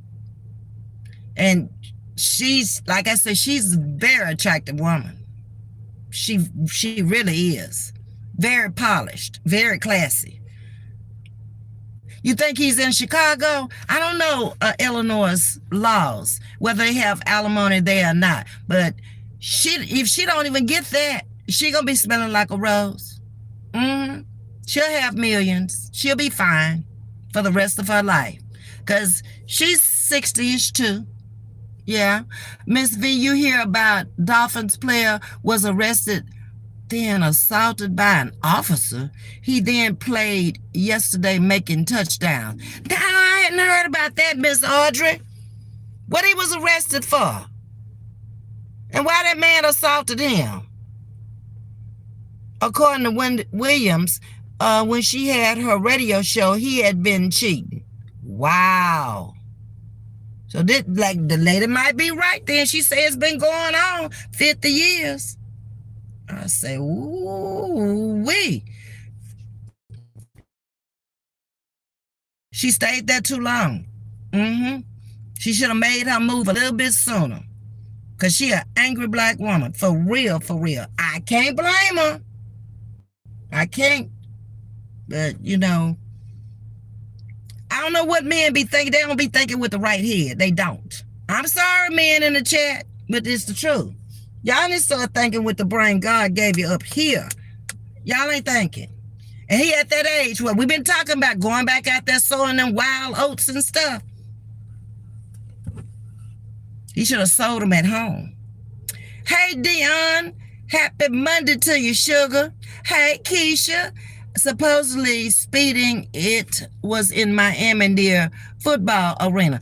And she's, like I said, she's a very attractive woman. She really is. Very polished, very classy. You think he's in Chicago? I don't know Illinois' laws, whether they have alimony there or not. But if she don't even get that, she gonna be smelling like a rose. She'll have millions. She'll be fine for the rest of her life. Because she's 60-ish too. Yeah. Ms.V, you hear about Dolphins player was arrested, then assaulted by an officer. He then played yesterday making touchdowns. Now, I hadn't heard about that, Miss Audrey. What he was arrested for? And why that man assaulted him? According to Wendy Williams, when she had her radio show, he had been cheating. Wow. So this, like, the lady might be right then. She says it's been going on 50 years. I say, ooh wee. She stayed there too long. She should have made her move a little bit sooner. Because she an angry black woman. For real, for real. I can't blame her. I can't. But, you know, I don't know what men be thinking. They don't be thinking with the right head. They don't. I'm sorry, men in the chat, but it's the truth. Y'all need to start thinking with the brain God gave you up here. Y'all ain't thinking. And he at that age where we've been talking about going back out there sowing them wild oats and stuff. He should have sold them at home. Hey, Dion. Happy Monday to you, sugar. Hey, Keisha. Supposedly speeding, it was in Miami near football arena.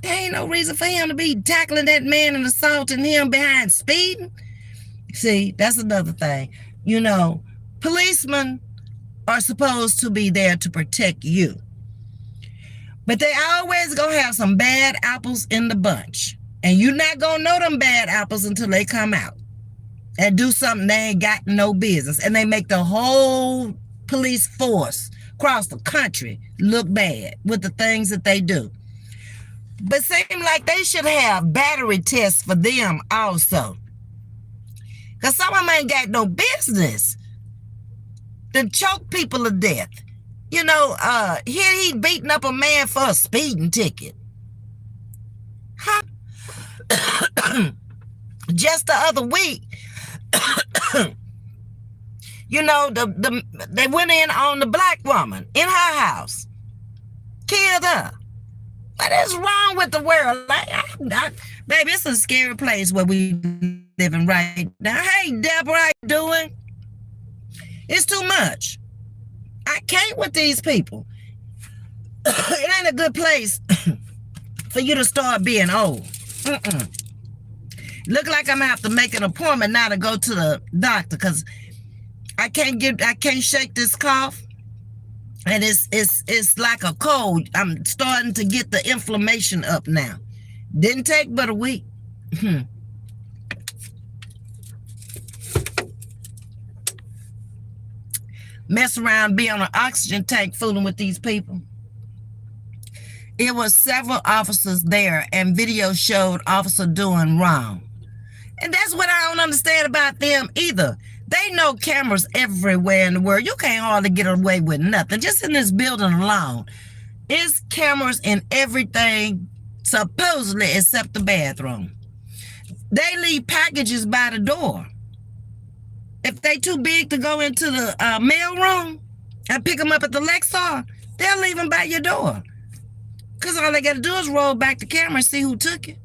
There ain't no reason for him to be tackling that man and assaulting him behind speeding. See, that's another thing. You know, policemen are supposed to be there to protect you. But they always gonna have some bad apples in the bunch. And you're not gonna know them bad apples until they come out and do something they ain't got no business. And they make the whole police force across the country look bad with the things that they do. But seem like they should have battery tests for them also. Because some of them ain't got no business to choke people to death. You know, here he beating up a man for a speeding ticket. Huh? Just the other week, you know, they went in on the black woman in her house, killed her. What is wrong with the world? Baby, it's a scary place where we living right now. Hey, Deborah, how you doing? It's too much. I can't with these people. It ain't a good place for you to start being old. Look like I'm gonna have to make an appointment now to go to the doctor because I can't shake this cough, and it's like a cold. I'm starting to get the inflammation up now. Didn't take but a week. mess around, be on an oxygen tank fooling with these people. It was several officers there, and video showed officer doing wrong. And that's what I don't understand about them either. They know cameras everywhere in the world. You can't hardly get away with nothing. Just in this building alone, it's cameras in everything, supposedly, except the bathroom. They leave packages by the door. If they too big to go into the mail room and pick them up at the Lexar, they'll leave them by your door. Because all they got to do is roll back the camera and see who took it.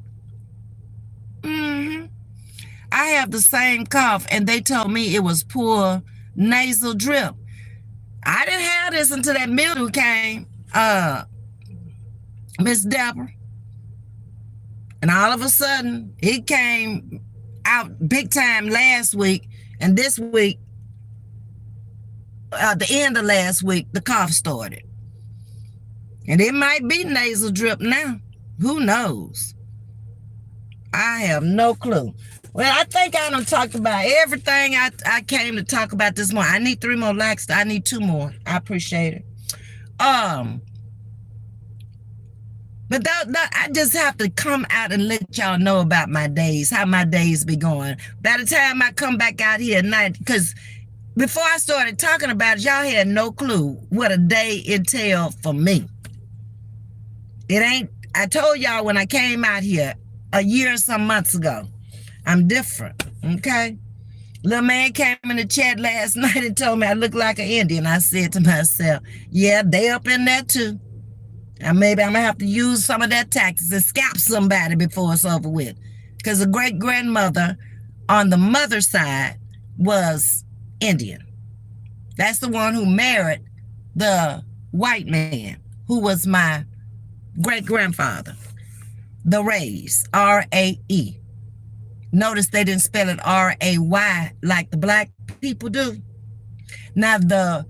I have the same cough, and they told me it was poor nasal drip. I didn't have this until that mildew came, Miss Deborah. And all of a sudden, it came out big time last week, and this week, the end of last week, the cough started. And it might be nasal drip now. Who knows? I have no clue. Well, I think I done talked about everything I came to talk about this morning. I need 3 more likes. I need 2 more. I appreciate it. But I just have to come out and let y'all know about my days, how my days be going. By the time I come back out here at night, because before I started talking about it, y'all had no clue what a day entailed for me. It ain't, I told y'all when I came out here a year or some months ago, I'm different, okay? Little man came in the chat last night and told me I look like an Indian. I said to myself, yeah, they up in there too. And maybe I'm going to have to use some of that tactics and scalp somebody before it's over with. Because the great-grandmother on the mother's side was Indian. That's the one who married the white man, who was my great-grandfather. The Rays, R-A-E. Notice they didn't spell it R-A-Y like the black people do. Now, the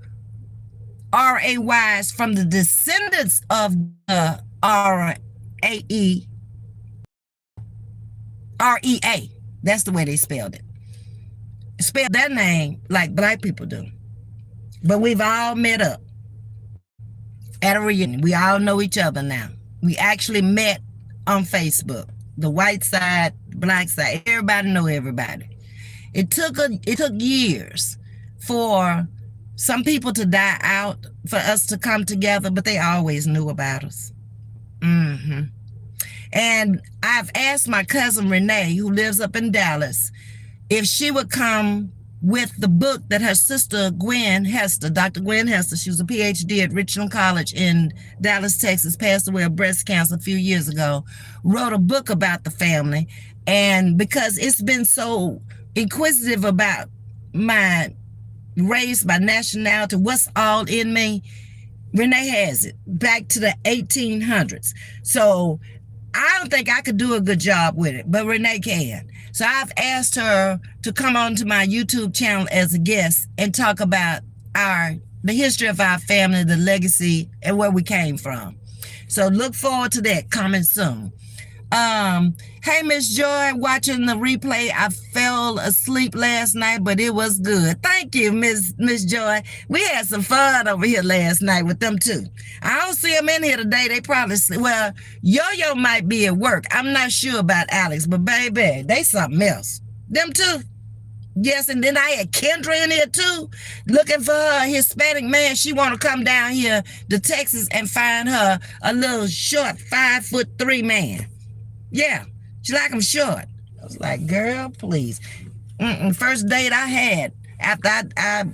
R-A-Y is from the descendants of the R-A-E, R-E-A. That's the way they spelled it. Spelled their name like black people do. But we've all met up at a reunion. We all know each other now. We actually met on Facebook. The white side, the black side, everybody know everybody. It took years for some people to die out, for us to come together, but they always knew about us. And I've asked my cousin Renee, who lives up in Dallas, if she would come with the book that her sister Gwen Hester, Dr. Gwen Hester, she was a PhD at Richland College in Dallas, Texas, passed away of breast cancer a few years ago, wrote a book about the family. And because it's been so inquisitive about my race, my nationality, what's all in me, Renee has it back to the 1800s. So I don't think I could do a good job with it, but Renee can. So I've asked her to come onto my YouTube channel as a guest and talk about the history of our family, the legacy, and where we came from. So look forward to that coming soon. Hey, Miss Joy, watching the replay. I fell asleep last night, but it was good. Thank you, Miss Joy. We had some fun over here last night with them too. I don't see them in here today. They probably, well, Yo-Yo might be at work. I'm not sure about Alex, but baby, they something else. Them too. Yes, and then I had Kendra in here too, looking for her Hispanic man. She want to come down here to Texas and find her a little short 5'3" man. Yeah, she like him short. I was like, girl, please. First date I had after I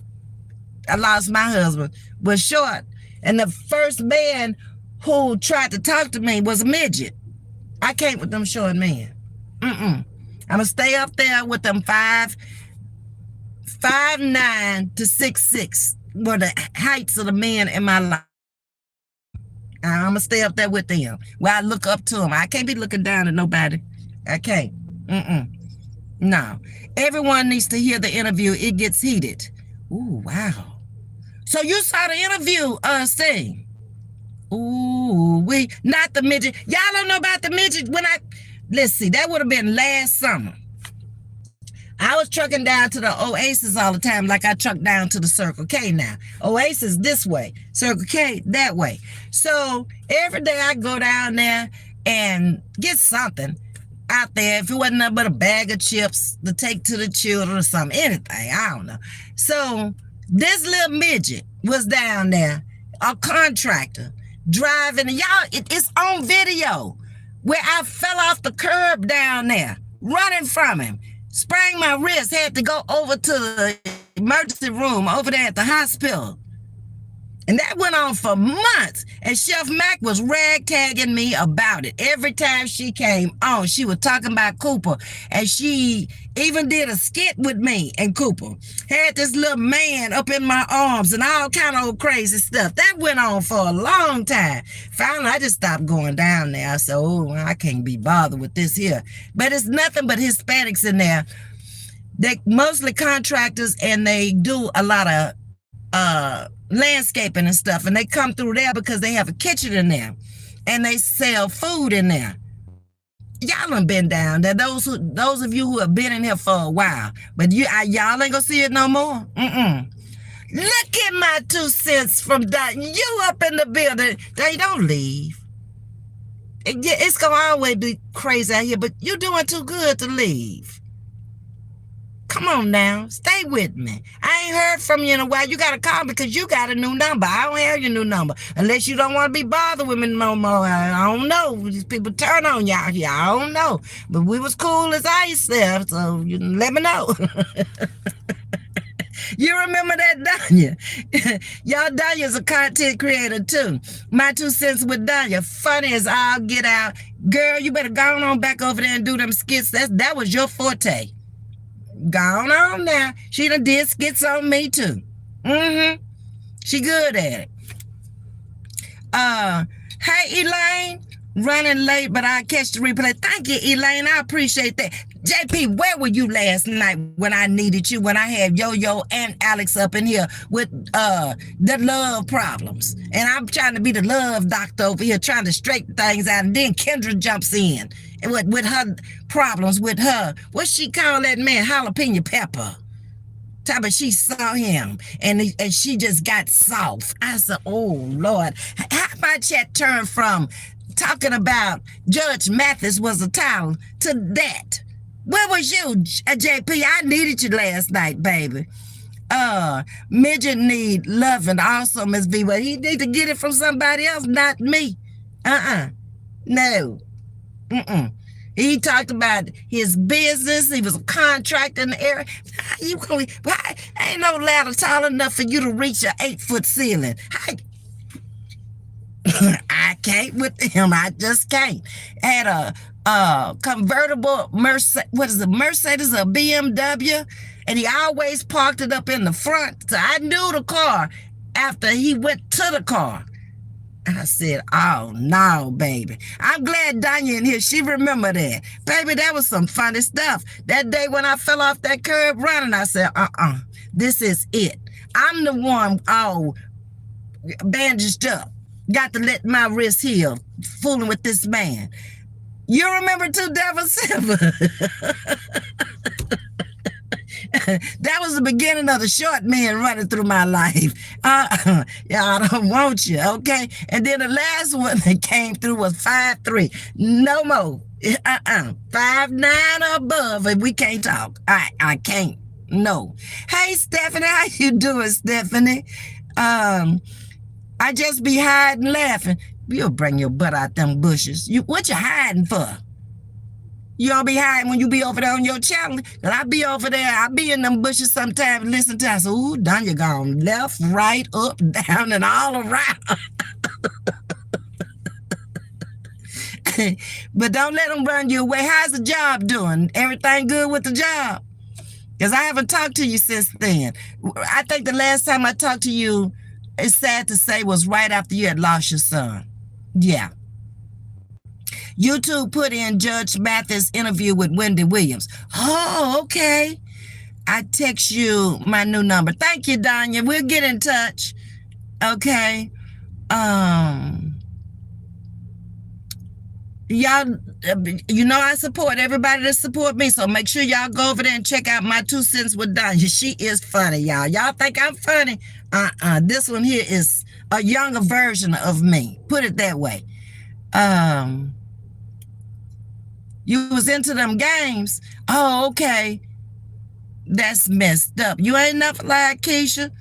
lost my husband was short. And the first man who tried to talk to me was a midget. I can't with them short men. I'm going to stay up there with them 5'9" to 6'6" were the heights of the men in my life. I'm going to stay up there with them where I look up to them. I can't be looking down at nobody. I can't. No. Everyone needs to hear the interview. It gets heated. Ooh, wow. So you saw the interview, Sting. Ooh, not the midget. Y'all don't know about the midget. Let's see, that would have been last summer. I was trucking down to the Oasis all the time, like I truck down to the Circle K now. Oasis this way, Circle K that way. So every day I go down there and get something out there. If it wasn't nothing but a bag of chips to take to the children or something, anything, I don't know. So this little midget was down there, a contractor, driving. Y'all, it's on video where I fell off the curb down there, running from him. Sprained my wrist, had to go over to the emergency room over there at the hospital. And that went on for months. And Chef Mac was ragtagging me about it. Every time she came on, she was talking about Cooper. And she even did a skit with me and Cooper. Had this little man up in my arms and all kind of old crazy stuff. That went on for a long time. Finally, I just stopped going down there. I said, oh, I can't be bothered with this here. But it's nothing but Hispanics in there. They're mostly contractors, and they do a lot of landscaping and stuff, and they come through there because they have a kitchen in there and they sell food in there. Y'all done been down there, those of you who have been in here for a while, but y'all ain't gonna see it no more. Look at my 2 cents from that. You up in the building. They don't leave. It's gonna always be crazy out here, but you're doing too good to leave. Come on now, stay with me. I ain't heard from you in a while. You got to call because you got a new number. I don't have your new number. Unless you don't want to be bothered with me no more. I don't know. These people turn on y'all here. I don't know. But we was cool as ice there, so you let me know. You remember that, Danya? Y'all, Danya's a content creator too. My 2 cents with Danya. Funny as all get out. Girl, you better go on back over there and do them skits. That was your forte. Gone on now. She done did skits on me too. She good at it. Hey Elaine, running late, but I'll catch the replay. Thank you, Elaine. I appreciate that. JP, where were you last night when I needed you? When I had Yo-Yo and Alex up in here with the love problems, and I'm trying to be the love doctor over here, trying to straighten things out, and then Kendra jumps in and with her problems with her. What she call that man? Jalapeno pepper. But she saw him and she just got soft. I said, oh Lord, how about that turn from talking about Judge Mathis was a towel to that? Where was you, JP? I needed you last night, baby. Midget need loving also, Ms.V, but he need to get it from somebody else, not me. No. He talked about his business. He was a contractor in the area. Ain't no ladder tall enough for you to reach an 8-foot ceiling. I can't with him. I just can't. Had a convertible Mercedes or BMW, and he always parked it up in the front. So I knew the car after he went to the car. And I said, oh, no, baby. I'm glad Danya in here. She remembered that. Baby, that was some funny stuff. That day when I fell off that curb running, I said, this is it. I'm the one all bandaged up. Got to let my wrist heal, fooling with this man. You remember too, Devil Silver? That was the beginning of the short men running through my life. Yeah, I don't want you, okay? And then the last one that came through was 5'3". No more. 5'9" or above, and we can't talk. I can't. No. Hey, Stephanie, how you doing, Stephanie? I just be hiding laughing. You'll bring your butt out them bushes. What you hiding for? You don't be hiding when you be over there on your channel. And I be over there, I be in them bushes sometimes and listen to us. Ooh, Danya gone left, right, up, down, and all around. But don't let them run you away. How's the job doing? Everything good with the job? Because I haven't talked to you since then. I think the last time I talked to you, it's sad to say, was right after you had lost your son. Yeah. YouTube put in Judge Mathis' interview with Wendy Williams. Oh, okay. I text you my new number. Thank you, Danya. We'll get in touch. Okay. Y'all, you know I support everybody that support me, so make sure y'all go over there and check out my 2 cents with Danya. She is funny, y'all. Y'all think I'm funny? This one here is a younger version of me. Put it that way. Um, you was into them games. Oh, okay. That's messed up. You ain't nothing like Keisha.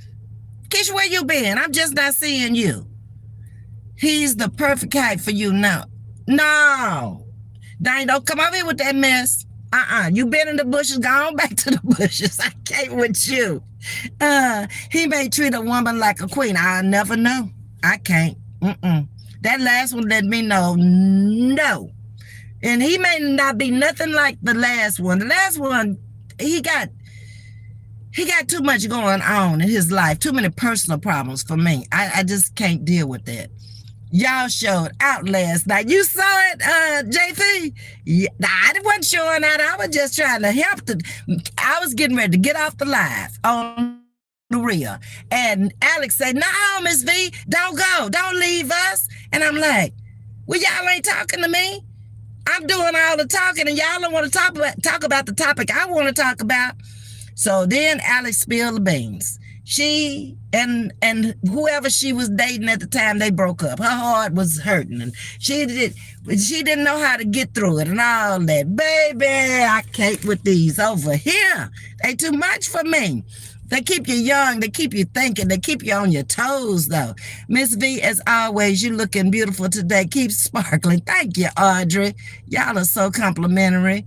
Keisha, where you been? I'm just not seeing you. He's the perfect height for you now. No. Dang, don't come over here with that mess. You been in the bushes, go on back to the bushes. I can't with you. He may treat a woman like a queen. I'll never know. I can't. That last one let me know. No. And he may not be nothing like the last one. The last one, he got too much going on in his life. Too many personal problems for me. I just can't deal with that. Y'all showed out last night. You saw it, JP? Yeah, I wasn't showing out. I was just trying to help. I was getting ready to get off the live on the real. And Alex said, no, Ms.V, don't go. Don't leave us. And I'm like, well, y'all ain't talking to me. I'm doing all the talking, and y'all don't want to talk about the topic I want to talk about. So then Alex spilled the beans. She and whoever she was dating at the time, they broke up. Her heart was hurting, and she didn't know how to get through it and all that. Baby, I can't with these over here. They too much for me. They keep you young. They keep you thinking. They keep you on your toes, though. Ms.V, as always, you looking beautiful today. Keep sparkling. Thank you, Audrey. Y'all are so complimentary.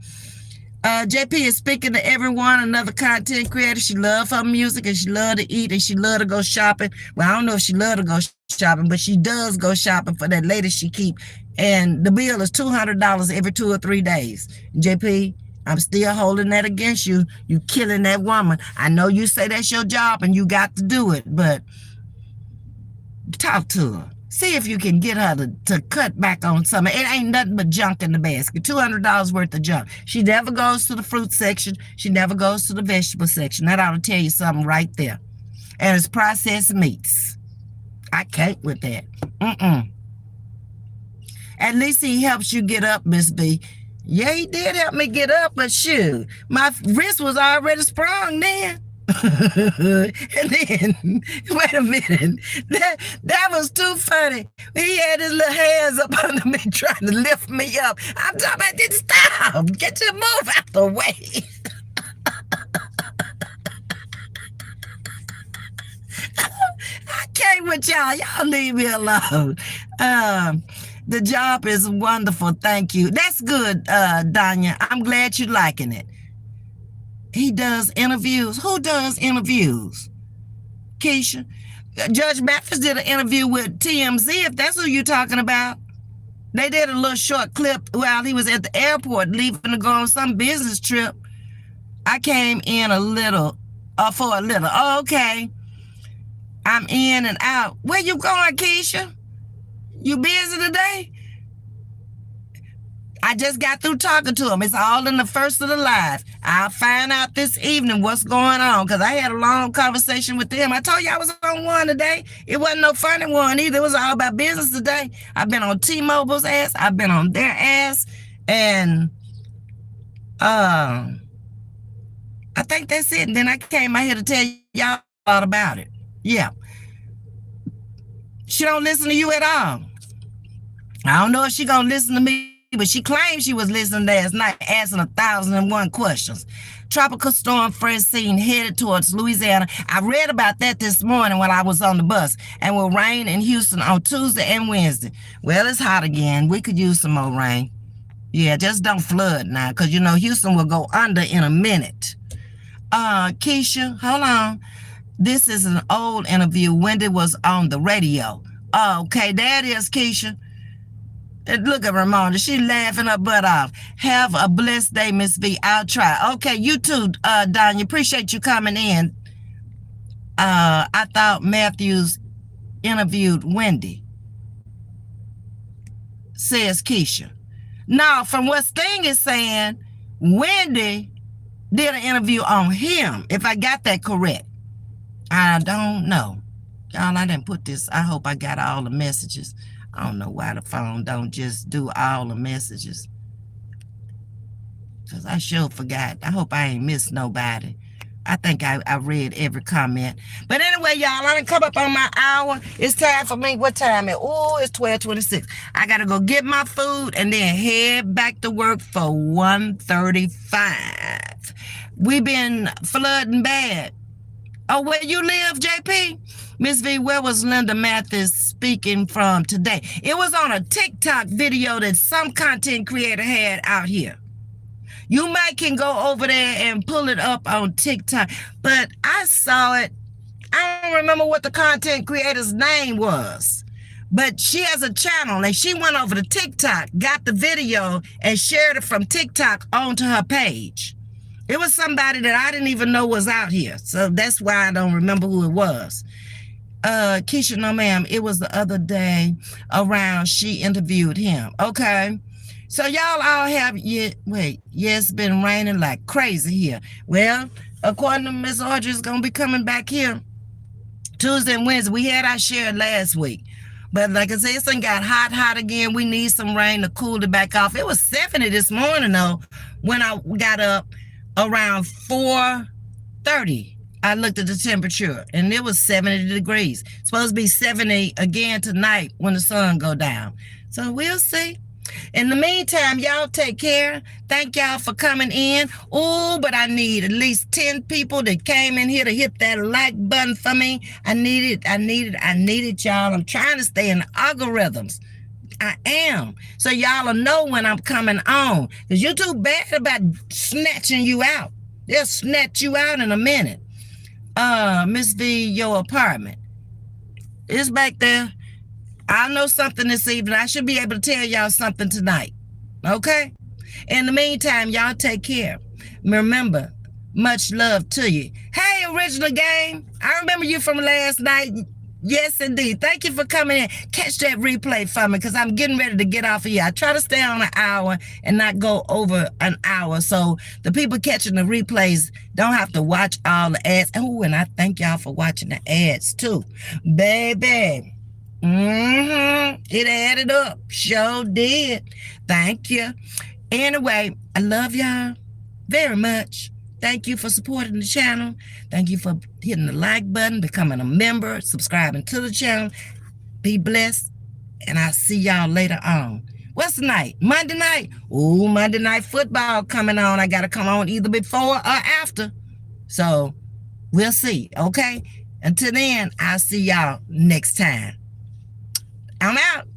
JP is speaking to everyone, another content creator. She love her music, and she love to eat, and she love to go shopping. Well, I don't know if she love to go shopping, but she does go shopping for that lady she keep. And the bill is $200 every 2 or 3 days. JP, I'm still holding that against you. You killing that woman. I know you say that's your job and you got to do it, but talk to her. See if you can get her to cut back on something. It ain't nothing but junk in the basket. $200 worth of junk. She never goes to the fruit section. She never goes to the vegetable section. That ought to tell you something right there. And it's processed meats. I can't with that. At least he helps you get up, Ms.V. Yeah, he did help me get up, but shoot, my wrist was already sprung then. And then, wait a minute, that was too funny. He had his little hands up under me trying to lift me up. I'm talking about this. Stop. Get your move out the way. I can't with y'all. Y'all leave me alone. The job is wonderful. Thank you. That's good, Danya. I'm glad you're liking it. He does interviews. Who does interviews? Keisha. Judge Mathis did an interview with TMZ, if that's who you're talking about. They did a little short clip while he was at the airport leaving to go on some business trip. I came in for a little. Oh, okay. I'm in and out. Where you going, Keisha? You busy today? I just got through talking to him. It's all in the first of the live. I'll find out this evening what's going on, because I had a long conversation with them. I told you I was on one today. It wasn't no funny one either. It was all about business today. I've been on T-Mobile's ass. I've been on their ass. And I think that's it. And then I came out here to tell y'all all about it. Yeah. She don't listen to you at all. I don't know if she gonna listen to me, but she claimed she was listening last night, asking 1,001 questions. Tropical storm Francine headed towards Louisiana. I read about that this morning when I was on the bus, and will rain in Houston on Tuesday and Wednesday. Well, it's hot again. We could use some more rain. Yeah, just don't flood now, because you know Houston will go under in a minute. Keisha, hold on. This is an old interview. Wendy was on the radio. Okay, there it is, Keisha. Look at Ramona. She laughing her butt off. Have a blessed day, Ms.V. I'll try. Okay, you too, Danya. Appreciate you coming in. I thought Matthews interviewed Wendy, says Keisha. Now, from what Sting is saying, Wendy did an interview on him, if I got that correct. I don't know. Y'all, I didn't put this. I hope I got all the messages. I don't know why the phone don't just do all the messages. Because I sure forgot. I hope I ain't missed nobody. I think I read every comment. But anyway, y'all, I done come up on my hour. It's time for me. What time is it? Oh, it's 12:26. I got to go get my food and then head back to work for 1:35. We been flooding bad. Oh, where you live, JP? Ms.V, where was Linda Mathis speaking from today? It was on a TikTok video that some content creator had out here. You might can go over there and pull it up on TikTok, but I saw it. I don't remember what the content creator's name was, but she has a channel and she went over to TikTok, got the video and shared it from TikTok onto her page. It was somebody that I didn't even know was out here. So that's why I don't remember who it was. Keisha, no ma'am, it was the other day around she interviewed him. Okay. So y'all all have, it's been raining like crazy here. Well, according to Miss Audrey, it's going to be coming back here Tuesday and Wednesday. We had our share last week. But like I said, it's got hot again. We need some rain to cool it back off. It was 70 this morning, though, when I got up around 4:30. I looked at the temperature, and it was 70 degrees. It's supposed to be 70 again tonight when the sun go down. So we'll see. In the meantime, y'all take care. Thank y'all for coming in. Oh, but I need at least 10 people that came in here to hit that like button for me. I need it, y'all. I'm trying to stay in the algorithms. I am. So y'all will know when I'm coming on. Because you're too bad about snatching you out. They'll snatch you out in a minute. Ms.V, your apartment. It's back there. I know something this evening. I should be able to tell y'all something tonight. Okay? In the meantime, y'all take care. Remember, much love to you. Hey, Original Game. I remember you from last night. Yes, indeed. Thank you for coming in. Catch that replay for me because I'm getting ready to get off of here. I try to stay on an hour and not go over an hour. So the people catching the replays don't have to watch all the ads. Oh, and I thank y'all for watching the ads too. Baby. It added up. Sure did. Thank you. Anyway, I love y'all very much. Thank you for supporting the channel. Thank you for hitting the like button, becoming a member, subscribing to the channel. Be blessed. And I'll see y'all later on. What's the night? Monday night. Ooh, Monday Night Football coming on. I got to come on either before or after. So we'll see. Okay? Until then, I'll see y'all next time. I'm out.